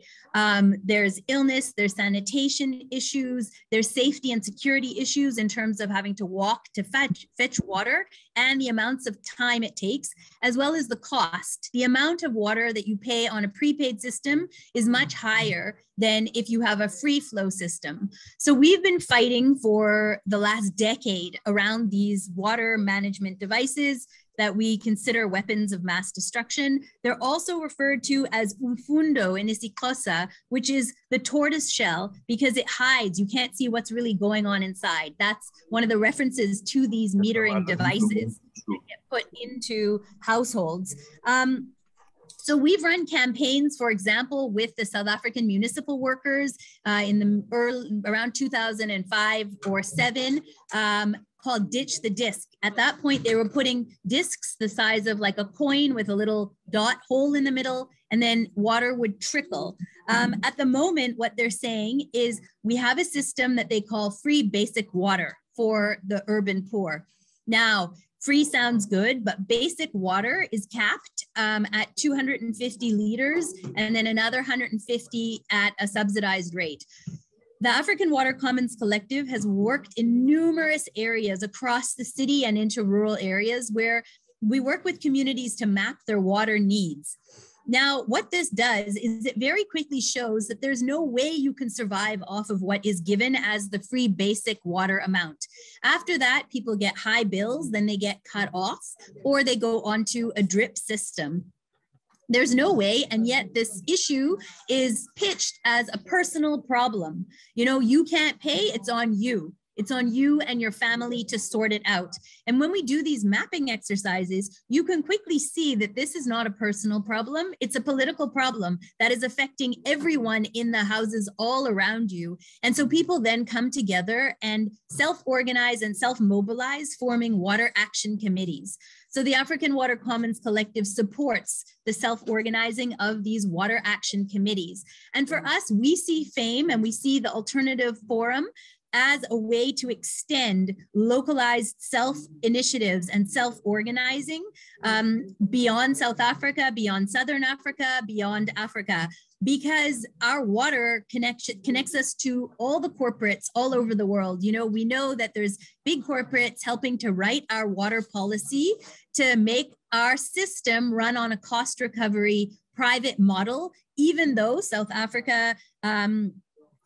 There's illness, there's sanitation issues, there's safety and security issues in terms of having to walk to fetch water and the amounts of time it takes, as well as the cost. The amount of water that you pay on a prepaid system is much higher than if you have a free flow system. So we've been fighting for the last decade around these water management devices that we consider weapons of mass destruction. They're also referred to as umfundo in isiXhosa, which is the tortoise shell, because it hides. You can't see what's really going on inside. That's one of the references to these metering devices that get put into households. So we've run campaigns, for example, with the South African municipal workers around 2005 or 7, called Ditch the Disc. At that point, they were putting discs the size of like a coin with a little dot hole in the middle, and then water would trickle. At the moment, what they're saying is we have a system that they call free basic water for the urban poor. Now, free sounds good, but basic water is capped at 250 liters and then another 150 at a subsidized rate. The African Water Commons Collective has worked in numerous areas across the city and into rural areas where we work with communities to map their water needs. Now, what this does is it very quickly shows that there's no way you can survive off of what is given as the free basic water amount. After that, people get high bills, then they get cut off, or they go onto a drip system. There's no way, and yet this issue is pitched as a personal problem. You know, you can't pay, it's on you. It's on you and your family to sort it out. And when we do these mapping exercises, you can quickly see that this is not a personal problem. It's a political problem that is affecting everyone in the houses all around you. And so people then come together and self-organize and self-mobilize, forming water action committees. So the African Water Commons Collective supports the self-organizing of these water action committees. And for us, we see FAME and we see the Alternative Forum as a way to extend localized self-initiatives and self-organizing beyond South Africa, beyond Southern Africa, beyond Africa, because our water connects us to all the corporates all over the world. You know, we know that there's big corporates helping to write our water policy to make our system run on a cost recovery private model, even though South Africa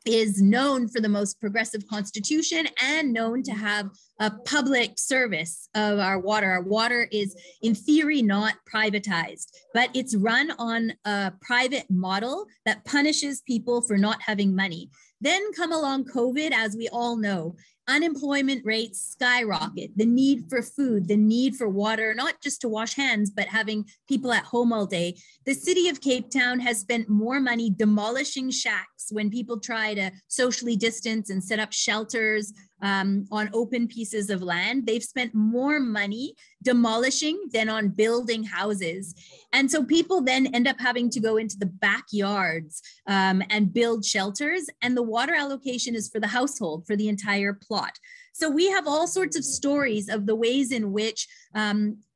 is known for the most progressive constitution and known to have a public service of our water. Our water is in theory not privatized, but it's run on a private model that punishes people for not having money. Then come along COVID, as we all know. Unemployment rates skyrocket, the need for food, the need for water, not just to wash hands, but having people at home all day. The city of Cape Town has spent more money demolishing shacks when people try to socially distance and set up shelters on open pieces of land. They've spent more money demolishing than on building houses. And so people then end up having to go into the backyards and build shelters. And the water allocation is for the household, for the entire plot. So we have all sorts of stories of the ways in which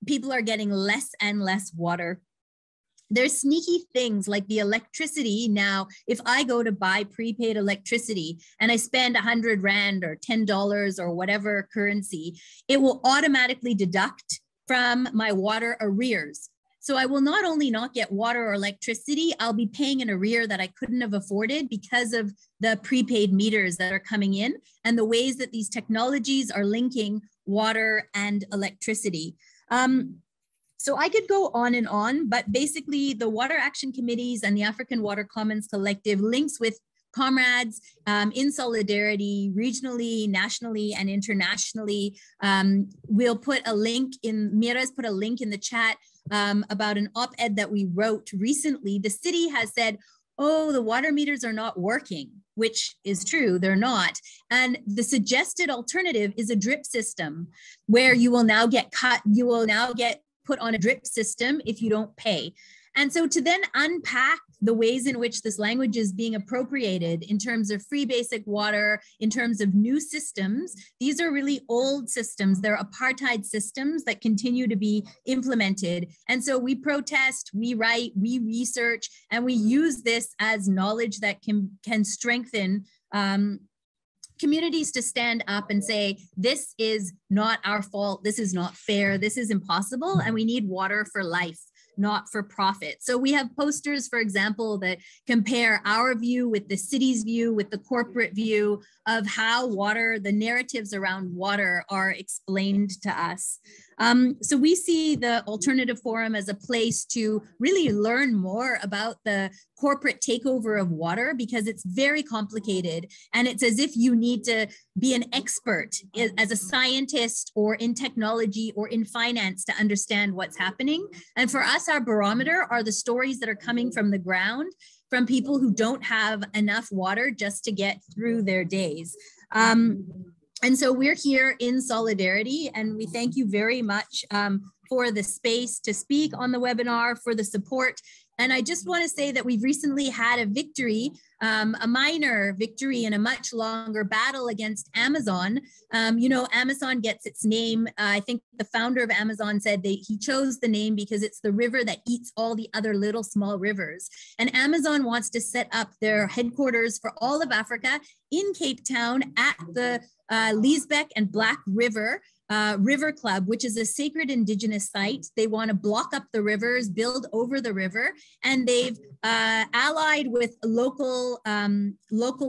people are getting less and less water. There's sneaky things like the electricity. Now, if I go to buy prepaid electricity and I spend 100 Rand or $10 or whatever currency, it will automatically deduct from my water arrears. So I will not only not get water or electricity, I'll be paying an arrear that I couldn't have afforded because of the prepaid meters that are coming in and the ways that these technologies are linking water and electricity. So I could go on, but basically the water action committees and the African Water Commons Collective links with comrades in solidarity, regionally, nationally, and internationally. We'll put a link in, Mira's put a link in the chat about an op-ed that we wrote recently. The city has said, oh, the water meters are not working, which is true, they're not. And the suggested alternative is a drip system where you will now get cut, you will now get put on a drip system if you don't pay. And so to then unpack the ways in which this language is being appropriated in terms of free basic water, in terms of new systems, these are really old systems. They're apartheid systems that continue to be implemented. And so we protest, we write, we research, and we use this as knowledge that can strengthen communities to stand up and say, this is not our fault, this is not fair, this is impossible, and we need water for life, not for profit. So we have posters, for example, that compare our view with the city's view, with the corporate view of how water, the narratives around water are explained to us. So we see the Alternative Forum as a place to really learn more about the corporate takeover of water, because it's very complicated. And it's as if you need to be an expert as a scientist or in technology or in finance to understand what's happening. And for us, our barometer are the stories that are coming from the ground, from people who don't have enough water just to get through their days. And so we're here in solidarity, and we thank you very much for the space to speak on the webinar, for the support And I just want to say that we've recently had a victory, a minor victory in a much longer battle against Amazon. You know, Amazon gets its name. I think the founder of Amazon said he chose the name because it's the river that eats all the other little small rivers. And Amazon wants to set up their headquarters for all of Africa in Cape Town at the Liesbeek and Black River Club, which is a sacred indigenous site. They want to block up the rivers, build over the river, and they've allied with a local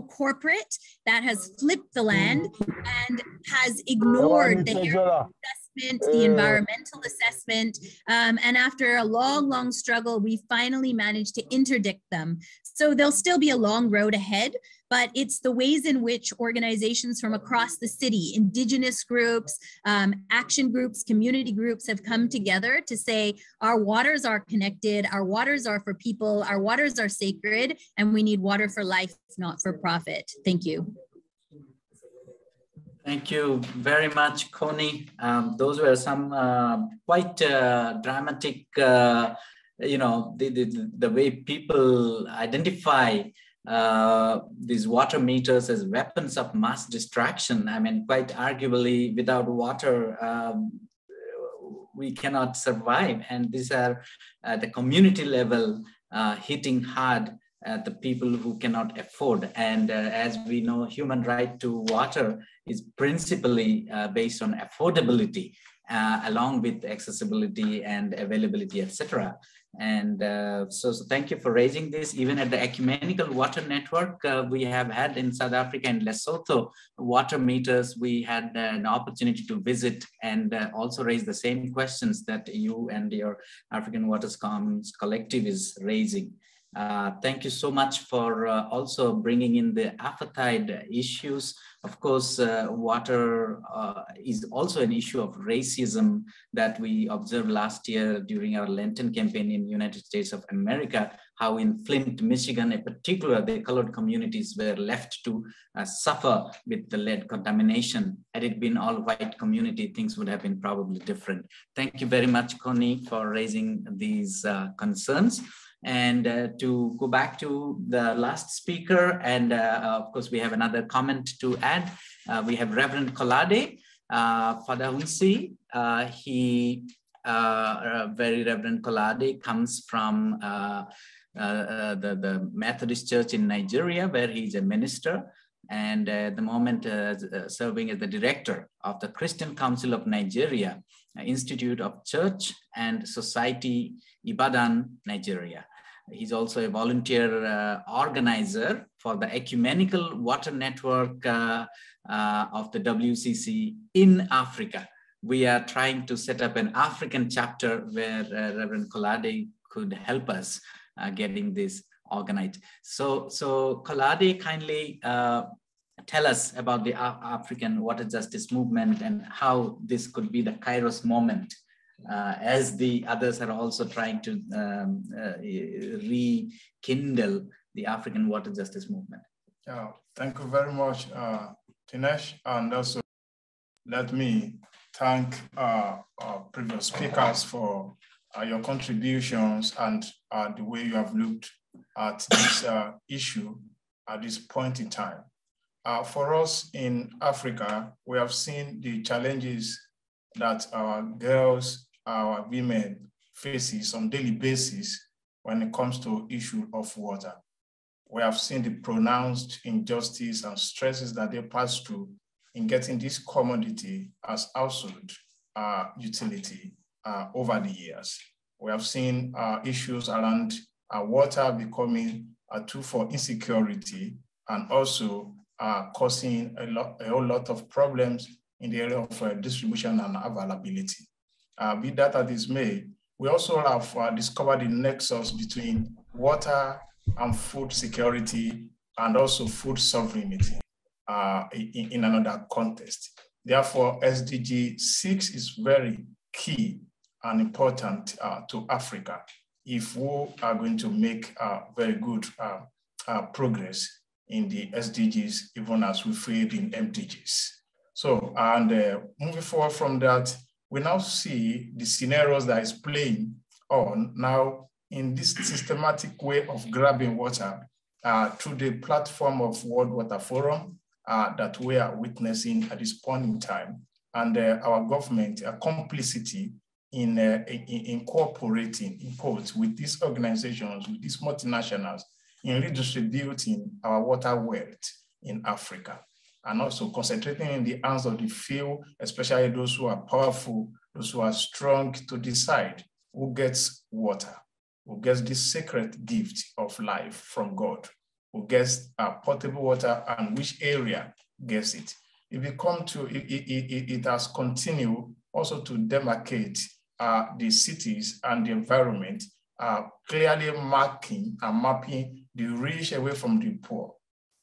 corporate that has flipped the land and has ignored the assessment, the environmental assessment. And after a long struggle, we finally managed to interdict them. So there'll still be a long road ahead, but it's the ways in which organizations from across the city, indigenous groups, action groups, community groups have come together to say our waters are connected, our waters are for people, our waters are sacred, and we need water for life, not for profit. Thank you. Thank you very much, Connie. Those were some quite dramatic, you know, the way people identify these water meters as weapons of mass destruction. I mean, quite arguably, without water, we cannot survive. And these are at the community level hitting hard at the people who cannot afford. And as we know, human right to water is principally based on affordability, along with accessibility and availability, etc. And so thank you for raising this. Even at the Ecumenical Water Network, we have had in South Africa and Lesotho water meters. We had an opportunity to visit and also raise the same questions that you and your African Waters Commons collective is raising. Thank you so much for also bringing in the apartheid issues. Of course, water is also an issue of racism that we observed last year during our Lenten campaign in the United States of America, how in Flint, Michigan, in particular, the colored communities were left to suffer with the lead contamination. Had it been all white community, things would have been probably different. Thank you very much, Connie, for raising these concerns. And to go back to the last speaker, and of course, we have another comment to add. We have Reverend Kolade, Padavansi. Very Reverend Kolade comes from the Methodist Church in Nigeria, where he's a minister, and at the moment serving as the director of the Christian Council of Nigeria, Institute of Church and Society, Ibadan, Nigeria. He's also a volunteer organizer for the Ecumenical Water Network of the WCC in Africa. We are trying to set up an African chapter where Reverend Kolade could help us getting this organized. So Kolade, kindly tell us about the African water justice movement and how this could be the Kairos moment, as the others are also trying to rekindle the African water justice movement. Yeah, thank you very much, Tinesh, and also let me thank our previous speakers for your contributions and the way you have looked at this issue at this point in time. For us in Africa, we have seen the challenges that our girls, our women faces on a daily basis when it comes to issue of water. We have seen the pronounced injustice and stresses that they pass through in getting this commodity as household utility over the years. We have seen issues around water becoming a tool for insecurity and also causing a whole lot of problems in the area of distribution and availability. Be that as it may, we also have discovered the nexus between water and food security and also food sovereignty in another context. Therefore, SDG 6 is very key and important to Africa if we are going to make very good progress in the SDGs, even as we failed in MDGs. So, and moving forward from that, we now see the scenarios that is playing on now in this systematic way of grabbing water through the platform of World Water Forum that we are witnessing at this point in time, and our government complicity in cooperating, in quotes, with these organizations, with these multinationals, in redistributing our water wealth in Africa, and also concentrating in the hands of the few, especially those who are powerful, those who are strong to decide who gets water, who gets this sacred gift of life from God, who gets potable water, and which area gets it. It has continued also to demarcate the cities and the environment, clearly marking and mapping the rich away from the poor.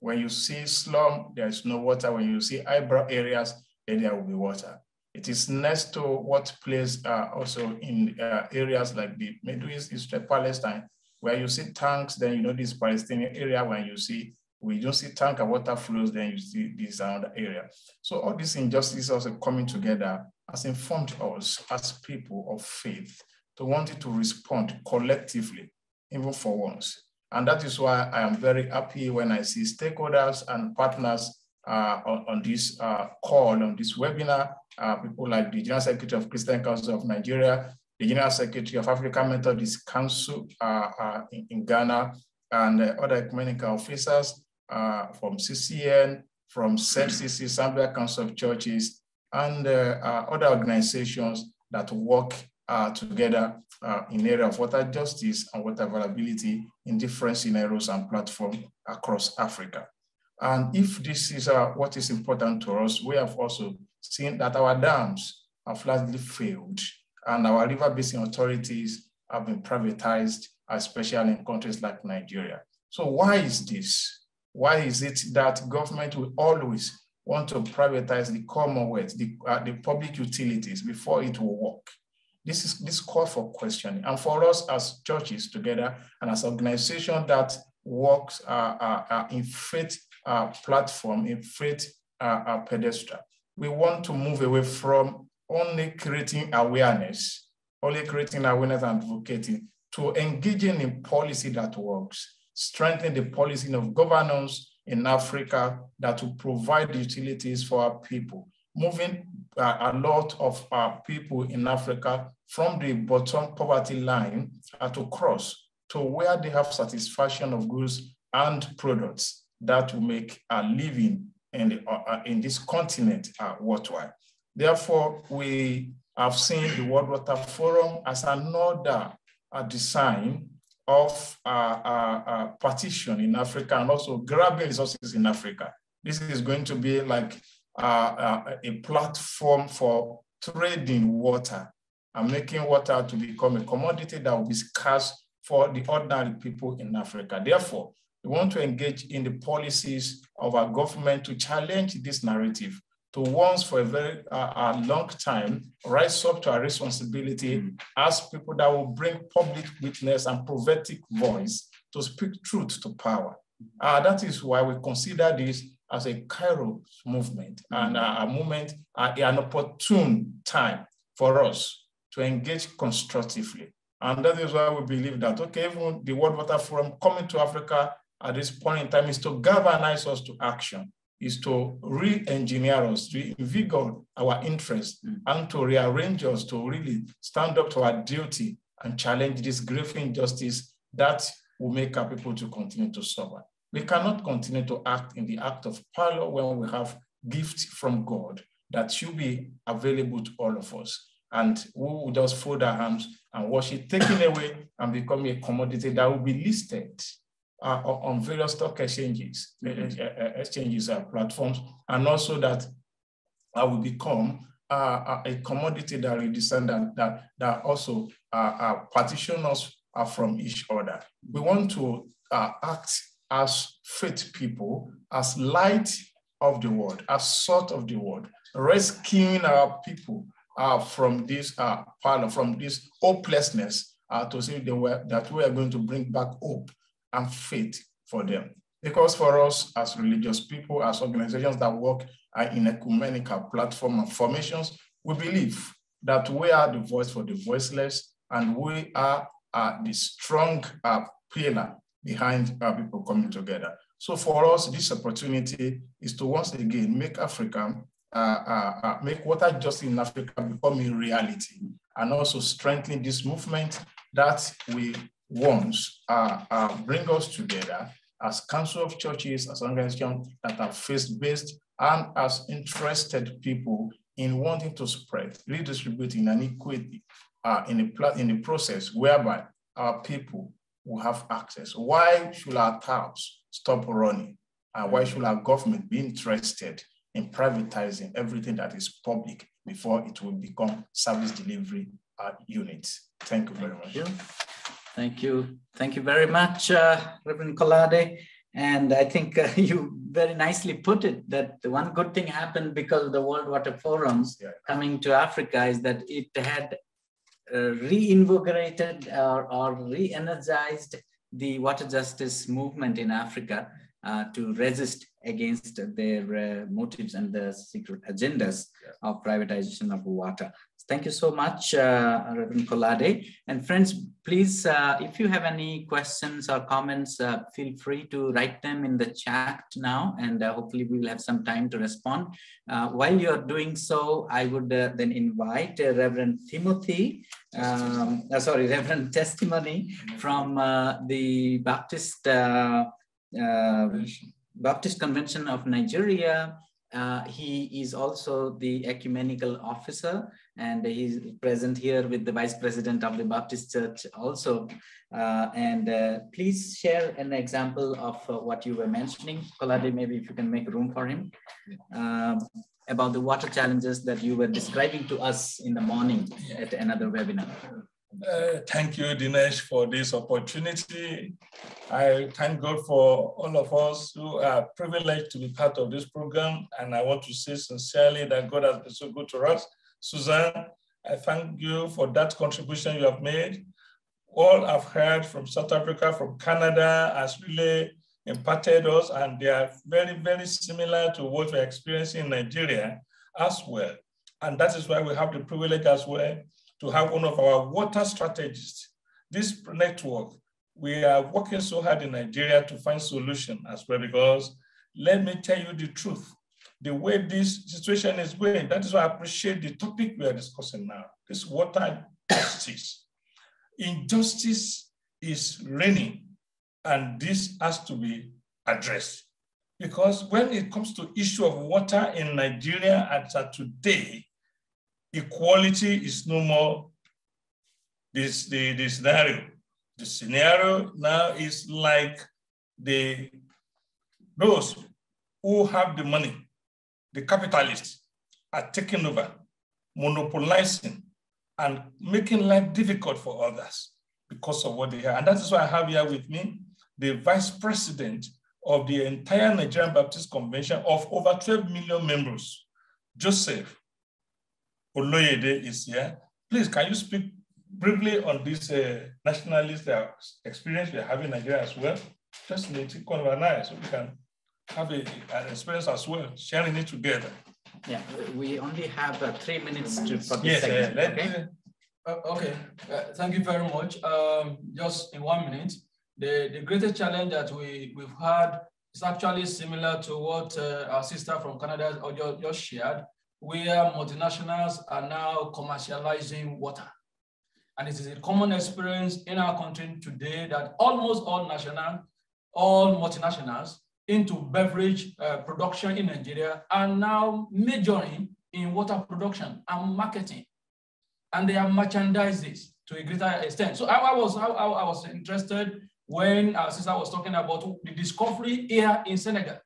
When you see slum, there's no water. When you see eyebrow areas, then there will be water. It is next to what plays also in areas like the Middle East, Israel, Palestine, where you see tanks, then you know this Palestinian area. When you don't see tank and water flows, then you see this another area. So all these injustices also coming together has informed us as people of faith to want to respond collectively, even for once. And that is why I am very happy when I see stakeholders and partners on this call, on this webinar, people like the General Secretary of Christian Council of Nigeria, the General Secretary of African Methodist Council in Ghana, and other ecumenical officers from CCN, from ZCC, Zambia Council of Churches, and other organizations that work together in the area of water justice and water availability in different scenarios and platforms across Africa. And if this is what is important to us, we have also seen that our dams have largely failed and our river basin authorities have been privatized, especially in countries like Nigeria. So why is this? Why is it that government will always want to privatize the commonwealth, the public utilities before it will work? This call for questioning. And for us as churches together and as organization that works in faith platform, in faith pedestal, we want to move away from only creating awareness and advocating, to engaging in policy that works, strengthening the policy of governance in Africa that will provide utilities for our people, moving a lot of people in Africa from the bottom poverty line to cross to where they have satisfaction of goods and products that will make a living in this continent worthwhile. Therefore, we have seen the World Water Forum as another design of partition in Africa and also grabbing resources in Africa. This is going to be like a platform for trading water and making water to become a commodity that will be scarce for the ordinary people in Africa. Therefore, we want to engage in the policies of our government to challenge this narrative, to once for a very long time rise up to our responsibility as people that will bring public witness and prophetic voice to speak truth to power. That is why we consider this as a Kairos movement and a movement, an opportune time for us to engage constructively. And that is why we believe that, okay, even the World Water Forum coming to Africa at this point in time is to galvanize us to action, is to re-engineer us, to invigorate our interests, and to rearrange us to really stand up to our duty and challenge this grave injustice that will make our people to continue to suffer. We cannot continue to act in the act of power when we have gifts from God that should be available to all of us. And we will just fold our hands and watch it taken away and become a commodity that will be listed on various stock exchanges, platforms, and also that will become a commodity that will descend that also partition us from each other. We want to act as faith people, as light of the world, as salt of the world, rescuing our people from this from this hopelessness to see that we are going to bring back hope and faith for them. Because for us as religious people, as organizations that work in ecumenical platform and formations, we believe that we are the voice for the voiceless, and we are the strong pillar behind people coming together. So for us, this opportunity is to once again make Africa, make water justice in Africa become a reality, and also strengthen this movement that we want bring us together as Council of Churches, as organizations that are faith-based, and as interested people in wanting to spread, redistributing and equity in the process whereby our people will have access. Why should our taps stop running? Why should our government be interested in privatizing everything that is public before it will become service delivery units? Thank you very much. Thank you. Thank you very much, Reverend Kolade. And I think you very nicely put it that the one good thing happened because of the World Water Forums coming to Africa is that it had reinvigorated or re-energized the water justice movement in Africa to resist against their motives and the secret agendas of privatization of water. Thank you so much, Reverend Kolade. And friends, please, if you have any questions or comments, feel free to write them in the chat now, and hopefully we will have some time to respond. While you're doing so, I would then invite Reverend Timothy, Reverend Testimony from the Baptist Convention of Nigeria. He is also the ecumenical officer, and he's present here with the Vice President of the Baptist Church also. Please share an example of what you were mentioning. Kolade, maybe if you can make room for him, about the water challenges that you were describing to us in the morning at another webinar. Thank you, Dinesh, for this opportunity. I thank God for all of us who are privileged to be part of this program. And I want to say sincerely that God has been so good to us. Suzanne, I thank you for that contribution you have made. All I've heard from South Africa, from Canada, has really impacted us, and they are very, very similar to what we're experiencing in Nigeria as well. And that is why we have the privilege as well to have one of our water strategists. This network, we are working so hard in Nigeria to find solution as well, because let me tell you the truth, the way this situation is going, that is why I appreciate the topic we are discussing now, this water justice. Injustice is reigning, and this has to be addressed. Because when it comes to issue of water in Nigeria as of today, equality is no more the scenario. The scenario now is like those who have the money, the capitalists, are taking over, monopolizing, and making life difficult for others because of what they have. And that is why I have here with me the Vice President of the entire Nigerian Baptist Convention of over 12 million members, Joseph Oloyede is here. Please, can you speak briefly on this nationalist experience we are having in Nigeria as well? Just in the corner of an eye, so we can have an experience as well, sharing it together. Yeah, we only have 3 minutes for this segment. Okay, thank you very much. Just in 1 minute, the greatest challenge that we've had is actually similar to what our sister from Canada just shared, where multinationals are now commercializing water. And it is a common experience in our country today that almost all multinationals into beverage production in Nigeria are now majoring in water production and marketing. And they have merchandised this to a greater extent. So I was interested when our sister was talking about the discovery here in Senegal,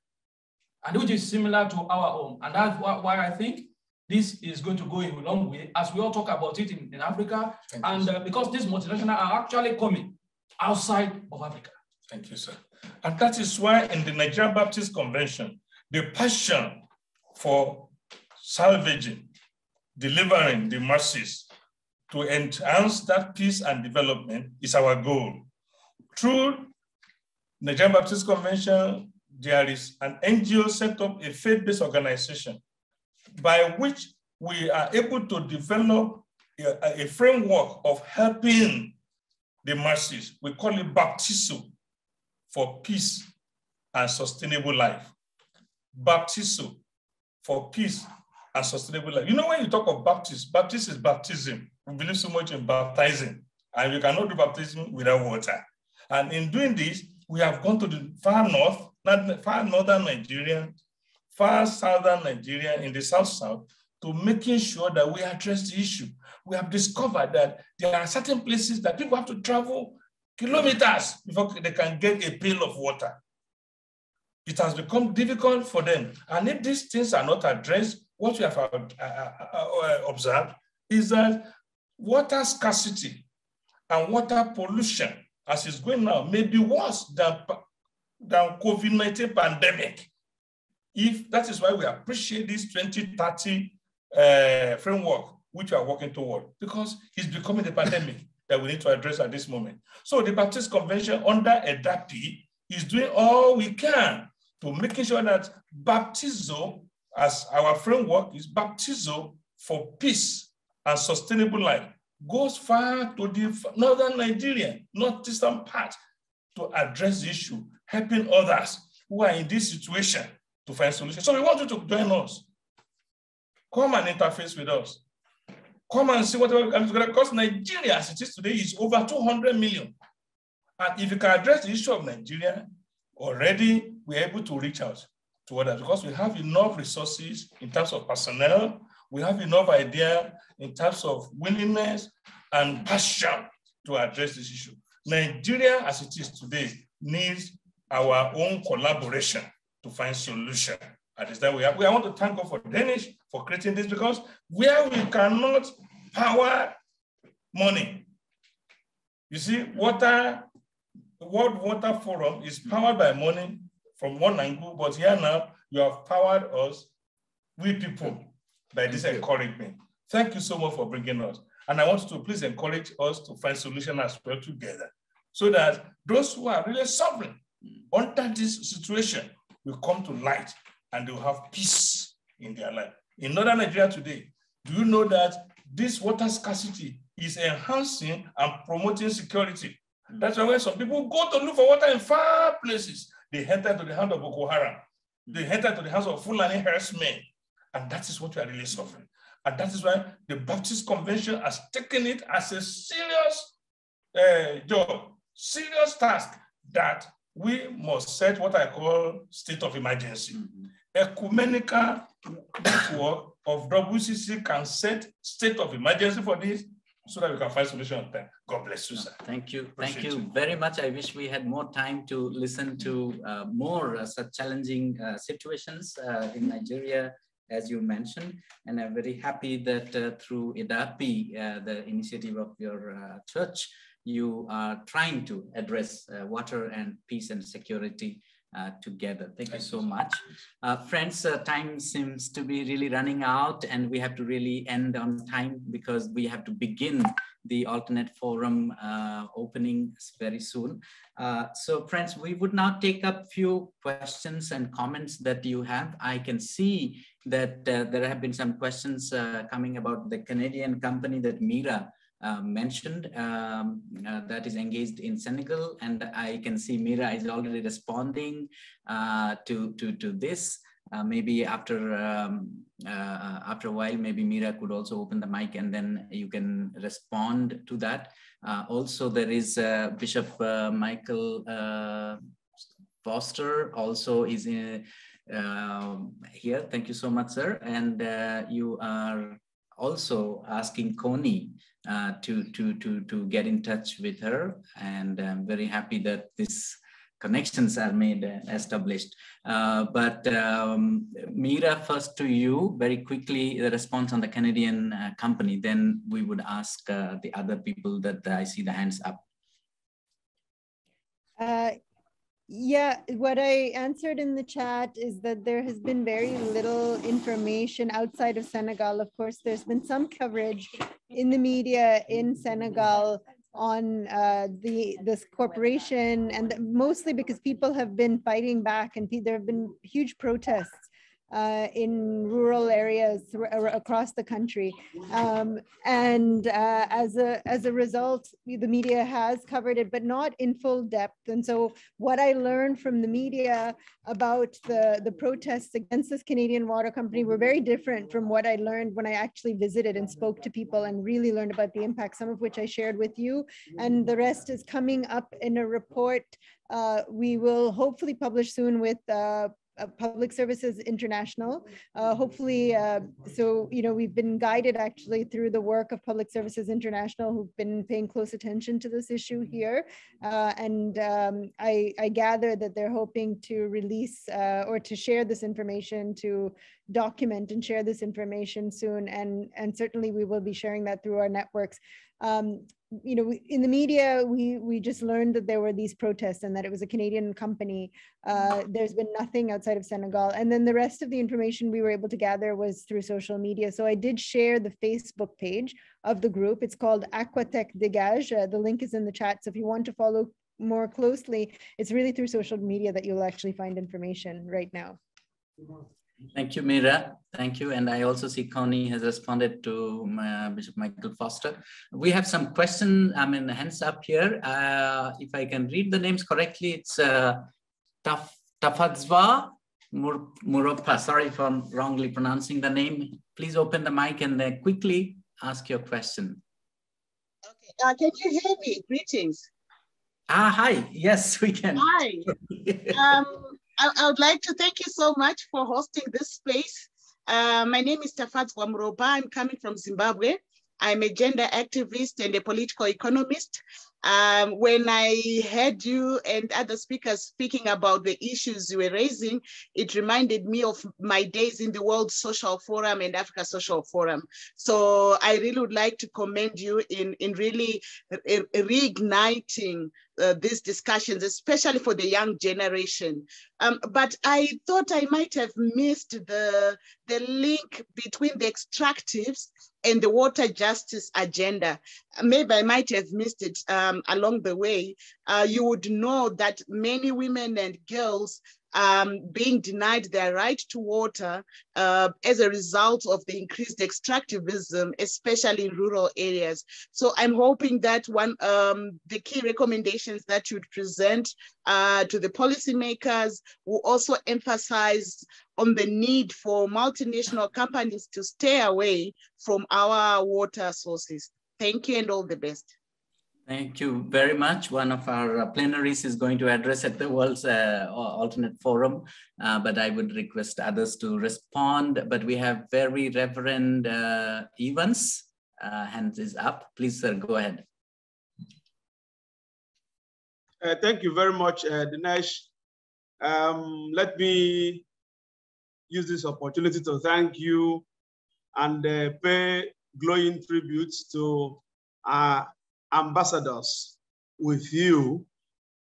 and which is similar to our own. And that's why I think this is going to go a long way as we all talk about it in Africa. And because these multinationals are actually coming outside of Africa. Thank you, sir. And that is why in the Nigerian Baptist Convention, the passion for salvaging, delivering the masses to enhance that peace and development is our goal. Through Nigerian Baptist Convention, there is an NGO set up, a faith-based organization, by which we are able to develop a framework of helping the masses. We call it baptizo for peace and sustainable life. Baptizo for peace and sustainable life. You know, when you talk of baptism is baptism. We believe so much in baptizing, and you cannot do baptism without water. And in doing this, we have gone to the far north, far northern Nigeria, far southern Nigeria, in the south, to making sure that we address the issue. We have discovered that there are certain places that people have to travel kilometers before they can get a pail of water. It has become difficult for them. And if these things are not addressed, what we have observed is that water scarcity and water pollution, as it's going now, may be worse than COVID-19 pandemic. If that is why we appreciate this 2030 framework, which we are working toward, because it's becoming a pandemic that we need to address at this moment. So the Baptist Convention under AWWF is doing all we can to making sure that baptizo, as our framework is baptizo for peace and sustainable life, goes far to the northern Nigeria, northeastern part, to address the issue, helping others who are in this situation to find solutions. So we want you to join us. Come and interface with us. Come and see whatever we can do together, because Nigeria, as it is today, is over 200 million. And if you can address the issue of Nigeria, already we're able to reach out to others, because we have enough resources in terms of personnel, we have enough idea in terms of willingness and passion to address this issue. Nigeria, as it is today, needs our own collaboration to find solution. At this time, we want to thank God for Danish for creating this, because where we cannot power money, you see, the World Water Forum is powered by money from one angle, but here now you have powered us, we people, by this encouragement. Thank you so much for bringing us. And I want you to please encourage us to find solution as well together, so that those who are really suffering under this situation will come to light and they will have peace in their life. In northern Nigeria today, do you know that this water scarcity is enhancing and promoting security? That's why when some people go to look for water in far places, they enter into the hands of Boko Haram. They enter into the hands of Fulani herdsmen. And that is what we are really suffering. And that is why the Baptist Convention has taken it as a serious job, serious task, that we must set what I call state of emergency. Ecumenical network of WCC can set state of emergency for this, so that we can find solution on time. God bless you, sir. Thank you. Thank you very much. I wish we had more time to listen to more such challenging situations in Nigeria, as you mentioned. And I'm very happy that through AWWF, the initiative of your church, you are trying to address water and peace and security together. Thank you so much. Friends, time seems to be really running out, and we have to really end on time, because we have to begin the alternate forum opening very soon. So friends, we would now take up few questions and comments that you have. I can see that there have been some questions coming about the Canadian company that Mira mentioned, that is engaged in Senegal, and I can see Mira is already responding to this. Maybe after a while, maybe Mira could also open the mic, and then you can respond to that. Also, there is Bishop Michael Foster also is here. Thank you so much, sir. And you are also asking Connie to get in touch with her, and I'm very happy that these connections are made established. But Mira, first to you, very quickly, the response on the Canadian company, then we would ask the other people that I see the hands up. Yeah, what I answered in the chat is that there has been very little information outside of Senegal. Of course, there's been some coverage in the media in Senegal on this corporation, and mostly because people have been fighting back, and there have been huge protests in rural areas across the country. As a result, the media has covered it, but not in full depth. And so what I learned from the media about the protests against this Canadian water company were very different from what I learned when I actually visited and spoke to people and really learned about the impact, some of which I shared with you. And the rest is coming up in a report we will hopefully publish soon with Public Services International. Hopefully, so, you know, we've been guided actually through the work of Public Services International, who've been paying close attention to this issue here. I gather that they're hoping to release or to share this information, to document and share this information soon. And certainly we will be sharing that through our networks. You know, in the media, we just learned that there were these protests and that it was a Canadian company. There's been nothing outside of Senegal. And then the rest of the information we were able to gather was through social media. So I did share the Facebook page of the group. It's called Aquatech Dégage. The link is in the chat. So if you want to follow more closely, it's really through social media that you'll actually find information right now. Thank you, Mira. Thank you. And I also see Connie has responded to Bishop Michael Foster. We have some questions, hands up here. If I can read the names correctly, it's Tafadzwa Muropa. Sorry if I'm wrongly pronouncing the name. Please open the mic and quickly ask your question. Okay. Can you hear me? Greetings. Hi. Yes, we can. Hi. I would like to thank you so much for hosting this space. My name is Tafadzwa Muropa. I'm coming from Zimbabwe. I'm a gender activist and a political economist. When I heard you and other speakers speaking about the issues you were raising, it reminded me of my days in the World Social Forum and Africa Social Forum. So I really would like to commend you in really reigniting these discussions, especially for the young generation. But I thought I might have missed the link between the extractives and the water justice agenda. Maybe I might have missed it along the way. You would know that many women and girls being denied their right to water as a result of the increased extractivism, especially in rural areas. So I'm hoping that the key recommendations that you'd present to the policymakers will also emphasize on the need for multinational companies to stay away from our water sources. Thank you and all the best. Thank you very much. One of our plenaries is going to address at the World's Alternate Forum, but I would request others to respond. But we have very Reverend Evans, hands is up. Please, sir, go ahead. Thank you very much, Dinesh. Let me use this opportunity to thank you and pay glowing tributes to our ambassadors with you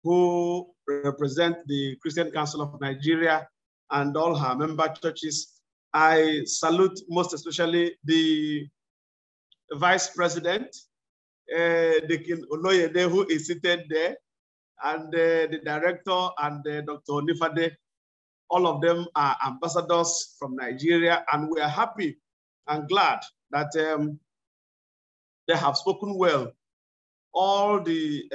who represent the Christian Council of Nigeria and all her member churches. I salute most especially the Vice President, Deacon Oloyede, who is seated there, and the Director and Dr. Onifade. All of them are ambassadors from Nigeria, and we are happy and glad that they have spoken well. All the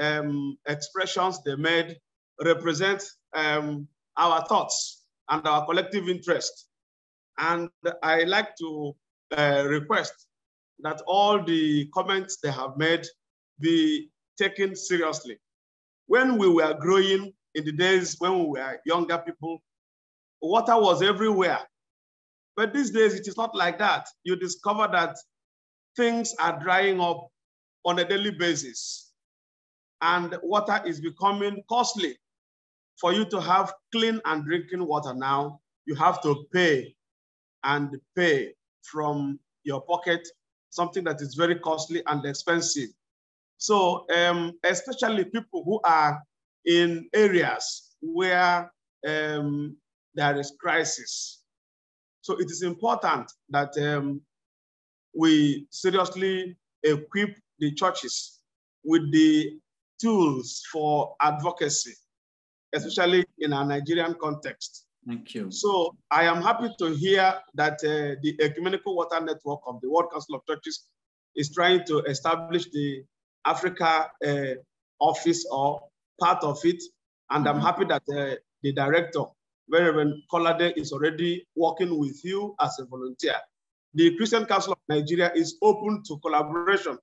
expressions they made represent our thoughts and our collective interest. And I like to request that all the comments they have made be taken seriously. When we were growing in the days when we were younger people, water was everywhere. But these days, it is not like that. You discover that things are drying up on a daily basis, and water is becoming costly. For you to have clean and drinking water now, you have to pay and pay from your pocket, something that is very costly and expensive. So especially people who are in areas where there is crisis. So it is important that we seriously equip the churches with the tools for advocacy, especially in our Nigerian context. Thank you. So I am happy to hear that the Ecumenical Water Network of the World Council of Churches is trying to establish the Africa office or part of it. And I'm happy that the director, Reverend Kolade, is already working with you as a volunteer. The Christian Council of Nigeria is open to collaboration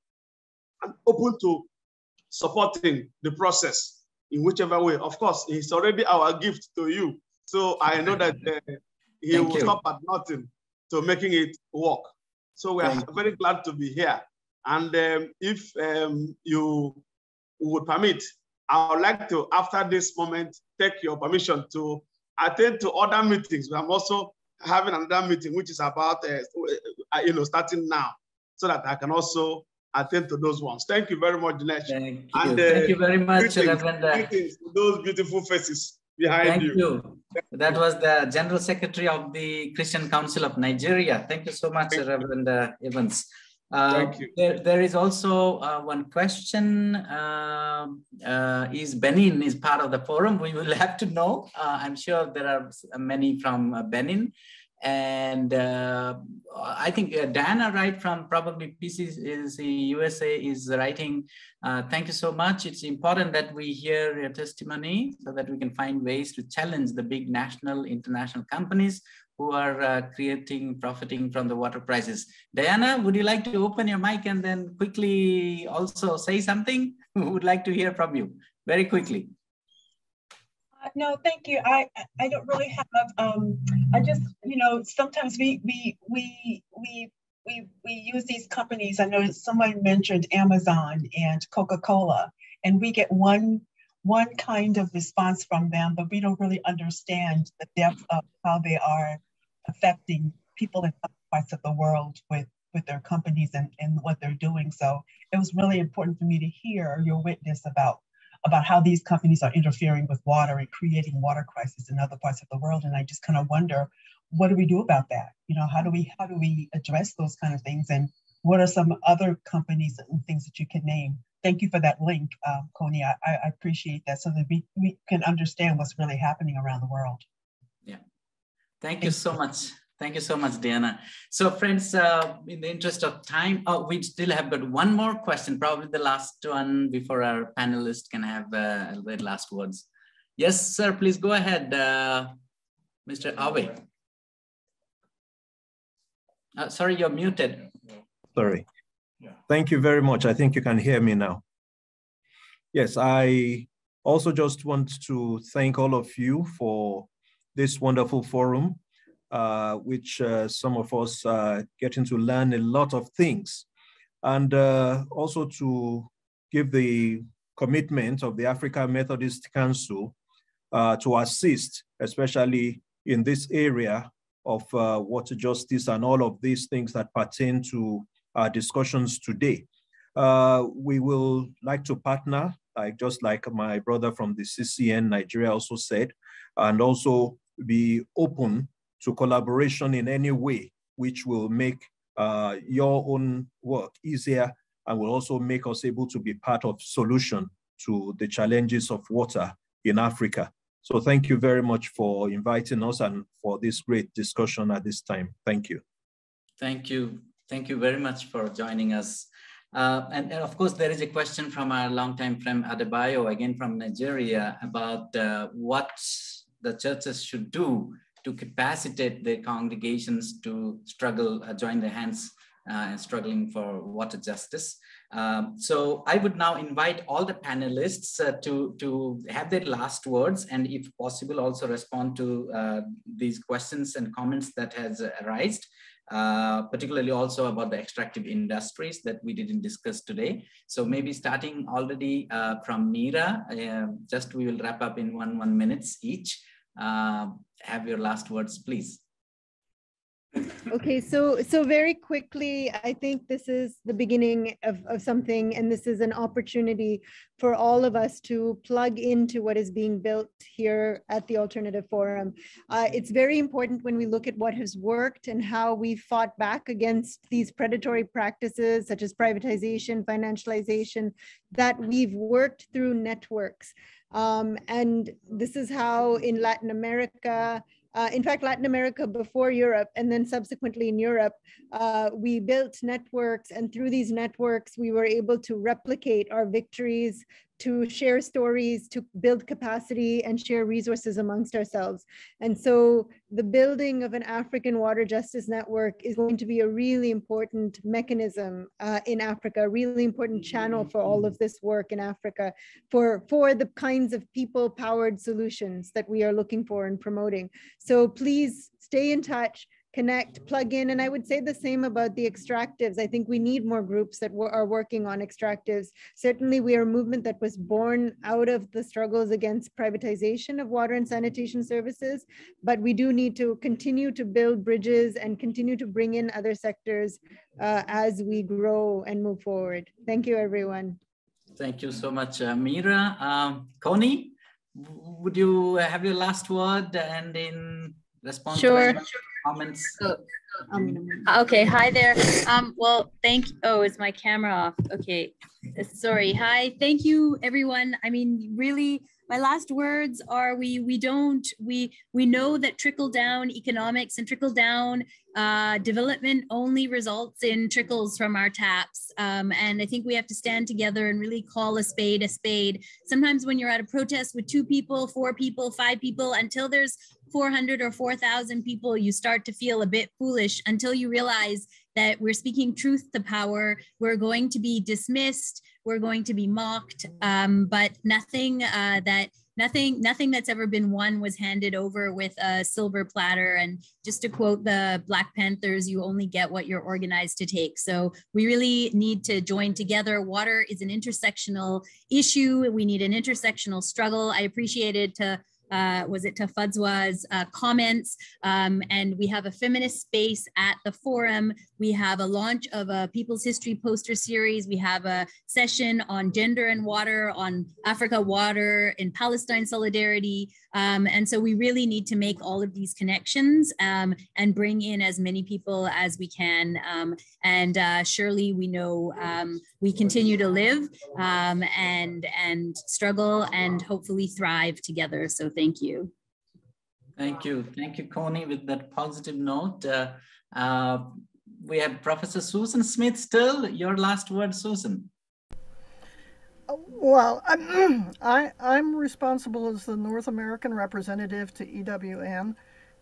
and open to supporting the process in whichever way. Of course, it's already our gift to you. So I know that he will stop at nothing to making it work. So we are very glad to be here. And if you would permit, I would like to, after this moment, take your permission to attend to other meetings. I'm also having another meeting, which is about, starting now, so that I can also attend to those ones. Thank you very much, Dinesh. Thank you. Thank you very much, Reverend. Greetings to those beautiful faces behind you. Thank you. That was the General Secretary of the Christian Council of Nigeria. Thank you so much, Reverend Evans. Thank you. There is also one question. Is Benin is part of the forum? We will have to know. I'm sure there are many from Benin. And I think Diana Wright from probably PCC USA is writing, thank you so much. It's important that we hear your testimony so that we can find ways to challenge the big national, international companies who are profiting from the water prices. Diana, would you like to open your mic and then quickly also say something? We would like to hear from you very quickly. No, thank you. I don't really have. I just, sometimes we use these companies. I know someone mentioned Amazon and Coca-Cola, and we get one kind of response from them, but we don't really understand the depth of how they are affecting people in other parts of the world with their companies and what they're doing. So it was really important for me to hear your witness about how these companies are interfering with water and creating water crises in other parts of the world. And I just kind of wonder, what do we do about that? How do we address those kind of things? And what are some other companies and things that you can name? Thank you for that link, Coney. I appreciate that so that we can understand what's really happening around the world. Yeah. Thank you so much. Thank you so much, Diana. So friends, in the interest of time, we still have got one more question, probably the last one before our panelists can have the last words. Yes, sir, please go ahead, Mr. Awe. Sorry, you're muted. Sorry. Thank you very much. I think you can hear me now. Yes, I also just want to thank all of you for this wonderful forum, which some of us are getting to learn a lot of things. And also to give the commitment of the African Methodist Council to assist, especially in this area of water justice and all of these things that pertain to our discussions today. We will like to partner, just like my brother from the CCN Nigeria also said, and also be open to collaboration in any way, which will make your own work easier and will also make us able to be part of solution to the challenges of water in Africa. So thank you very much for inviting us and for this great discussion at this time. Thank you. Thank you. Thank you very much for joining us. And of course, there is a question from our longtime friend Adebayo, again from Nigeria, about what the churches should do to capacitate their congregations to struggle, join their hands struggling for water justice. So I would now invite all the panelists to have their last words, and if possible, also respond to these questions and comments that has arisen, particularly also about the extractive industries that we didn't discuss today. So maybe starting already from Mira, just we will wrap up in one minutes each. Have your last words, please. Okay, so very quickly, I think this is the beginning of something, and this is an opportunity for all of us to plug into what is being built here at the Alternative Forum. It's very important when we look at what has worked and how we fought back against these predatory practices such as privatization, financialization, that we've worked through networks. And this is how in Latin America, In fact, Latin America before Europe, and then subsequently in Europe, we built networks, and through these networks, we were able to replicate our victories, to share stories, to build capacity and share resources amongst ourselves. And so the building of an African water justice network is going to be a really important mechanism in Africa, a really important channel for all of this work in Africa, for the kinds of people-powered solutions that we are looking for and promoting. So please stay in touch, connect, plug in. And I would say the same about the extractives. I think we need more groups that are working on extractives. Certainly we are a movement that was born out of the struggles against privatization of water and sanitation services, but we do need to continue to build bridges and continue to bring in other sectors as we grow and move forward. Thank you, everyone. Thank you so much, Mira. Connie, would you have your last word and in response Sure. to comments? Okay, hi there. Well, is my camera off? Okay, sorry. Hi, thank you, everyone. I mean, really, my last words are we know that trickle down economics and trickle down development only results in trickles from our taps. And I think we have to stand together and really call a spade a spade. Sometimes when you're at a protest with 2 people, 4 people, 5 people, until there's 400 or 4,000 people, you start to feel a bit foolish until you realize that we're speaking truth to power. We're going to be dismissed. We're going to be mocked, but nothing that's ever been won was handed over with a silver platter. And just to quote the Black Panthers, you only get what you're organized to take. So we really need to join together. Water is an intersectional issue. We need an intersectional struggle. I appreciated Fudzwa's comments, and we have a feminist space at the forum. We have a launch of a People's History poster series. We have a session on gender and water, on Africa water, in Palestine solidarity. And so we really need to make all of these connections and bring in as many people as we can. And surely we know we continue to live and struggle and hopefully thrive together. So thank you. Thank you, Connie. With that positive note, we have Professor Susan Smith still. Your last word, Susan. Well, I'm responsible as the North American representative to EWN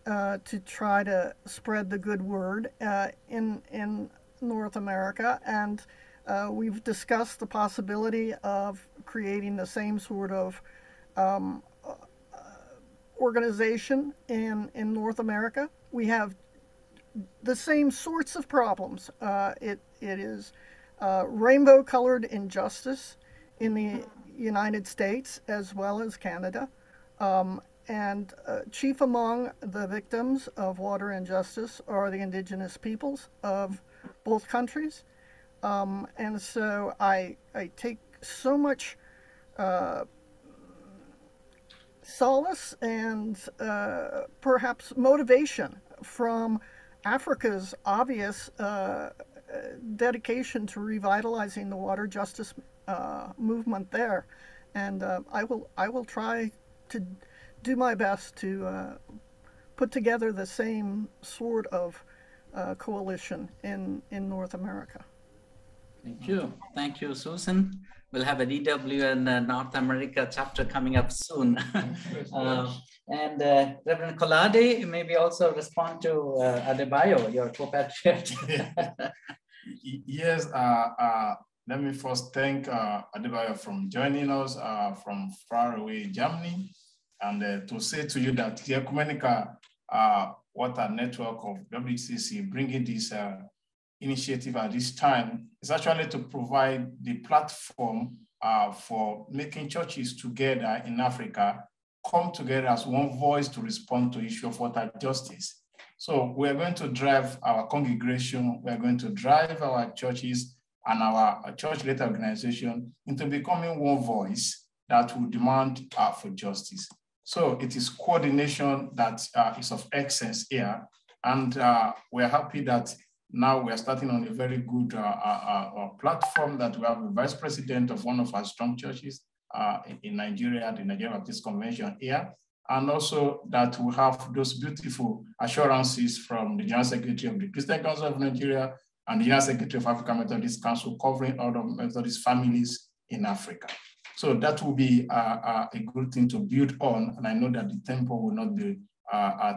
to try to spread the good word in North America, and we've discussed the possibility of creating the same sort of organization in North America. We have the same sorts of problems. It is rainbow-colored injustice in the United States as well as Canada. And chief among the victims of water injustice are the indigenous peoples of both countries. And so I take so much solace and perhaps motivation from Africa's obvious dedication to revitalizing the water justice movement there, and I will try to do my best to put together the same sort of coalition in North America. Thank you, Susan. We'll have an EWN North America chapter coming up soon. And Reverend Kolade, you maybe also respond to Adebayo, your co-patriot. Yes, let me first thank Adebayo for joining us from far away Germany, and to say to you that the Ecumenical Water Network of WCC bringing this initiative at this time is actually to provide the platform for making churches together in Africa come together as one voice to respond to the issue of water justice. So we're going to drive our congregation, we're going to drive our churches and our church-led organization into becoming one voice that will demand for justice. So it is coordination that is of essence here. And we're happy that now we're starting on a very good platform that we have a vice president of one of our strong churches in Nigeria, the Nigerian Baptist Convention here. and also that we have those beautiful assurances from the General Secretary of the Christian Council of Nigeria and the General Secretary of African Methodist Council covering all the Methodist families in Africa. So that will be a good thing to build on, and I know that the tempo will not be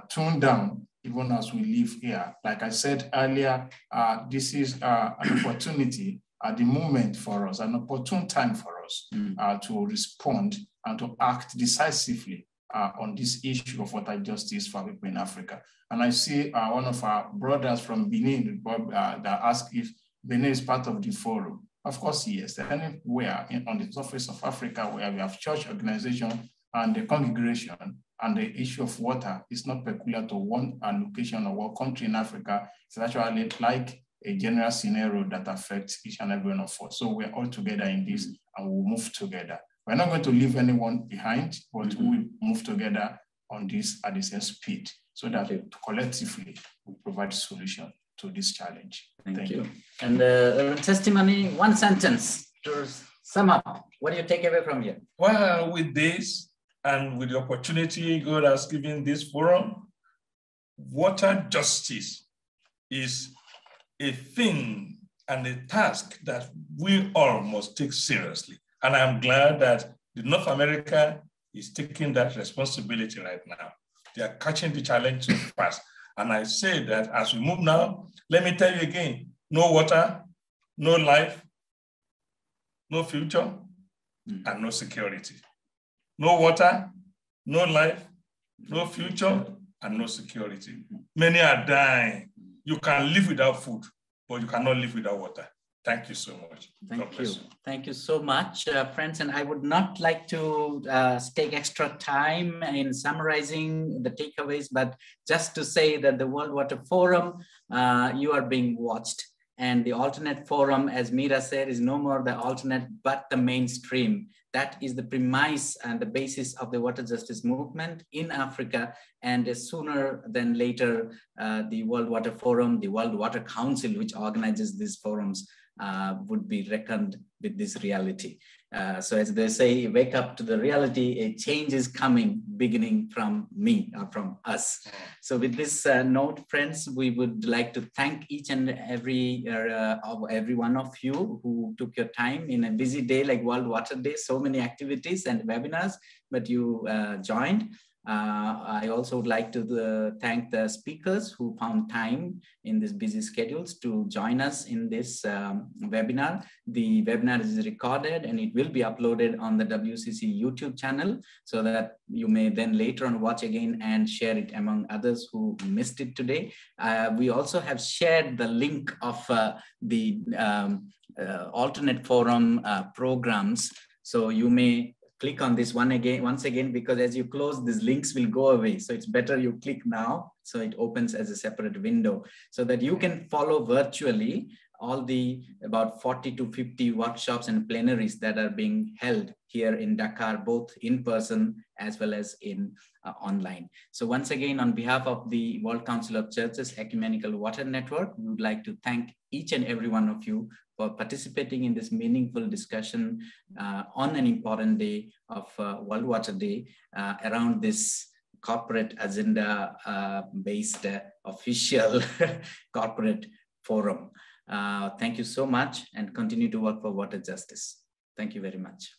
toned down even as we live here. Like I said earlier, this is an opportunity at the moment for us, an opportune time for us to respond and to act decisively on this issue of water justice for people in Africa. And I see one of our brothers from Benin that asked if Benin is part of the forum. Of course, yes. Anywhere on the surface of Africa where we have church organization and the congregation, and the issue of water is not peculiar to one location or one country in Africa. It's actually like a general scenario that affects each and every one of us. So we're all together in this, and we'll move together. We're not going to leave anyone behind, but we'll move together on this at the same speed so that collectively we provide solution to this challenge. Thank you. And testimony, one sentence to sum up. What do you take away from here? Well, with this and with the opportunity God has given this forum, water justice is a thing and a task that we all must take seriously. And I'm glad that the North America is taking that responsibility right now. They are catching the challenge too fast. And I say that as we move now, let me tell you again, no water, no life, no future, and no security. No water, no life, no future, and no security. Many are dying. You can live without food, but you cannot live without water. Thank you so much. Thank you. Thank you so much, friends. And I would not like to take extra time in summarizing the takeaways, but just to say that the World Water Forum, you are being watched. And the alternate forum, as Mira said, is no more the alternate, but the mainstream. That is the premise and the basis of the water justice movement in Africa. And sooner than later, the World Water Forum, the World Water Council, which organizes these forums, would be reckoned with this reality. So as they say, wake up to the reality, a change is coming, beginning from me or from us. So with this note, friends, we would like to thank each and every one of you who took your time in a busy day like World Water Day, so many activities and webinars, but you joined. I also would like to thank the speakers who found time in these busy schedules to join us in this webinar. The webinar is recorded and it will be uploaded on the WCC YouTube channel so that you may then later on watch again and share it among others who missed it today. We also have shared the link of the alternate forum programs. So you may click on this once again, because as you close, these links will go away. So it's better you click now, so it opens as a separate window so that you can follow virtually all the about 40 to 50 workshops and plenaries that are being held here in Dakar, both in person as well as in online. So once again, on behalf of the World Council of Churches Ecumenical Water Network, we would like to thank each and every one of you for participating in this meaningful discussion on an important day of World Water Day around this corporate agenda based official corporate forum. Thank you so much and continue to work for water justice. Thank you very much.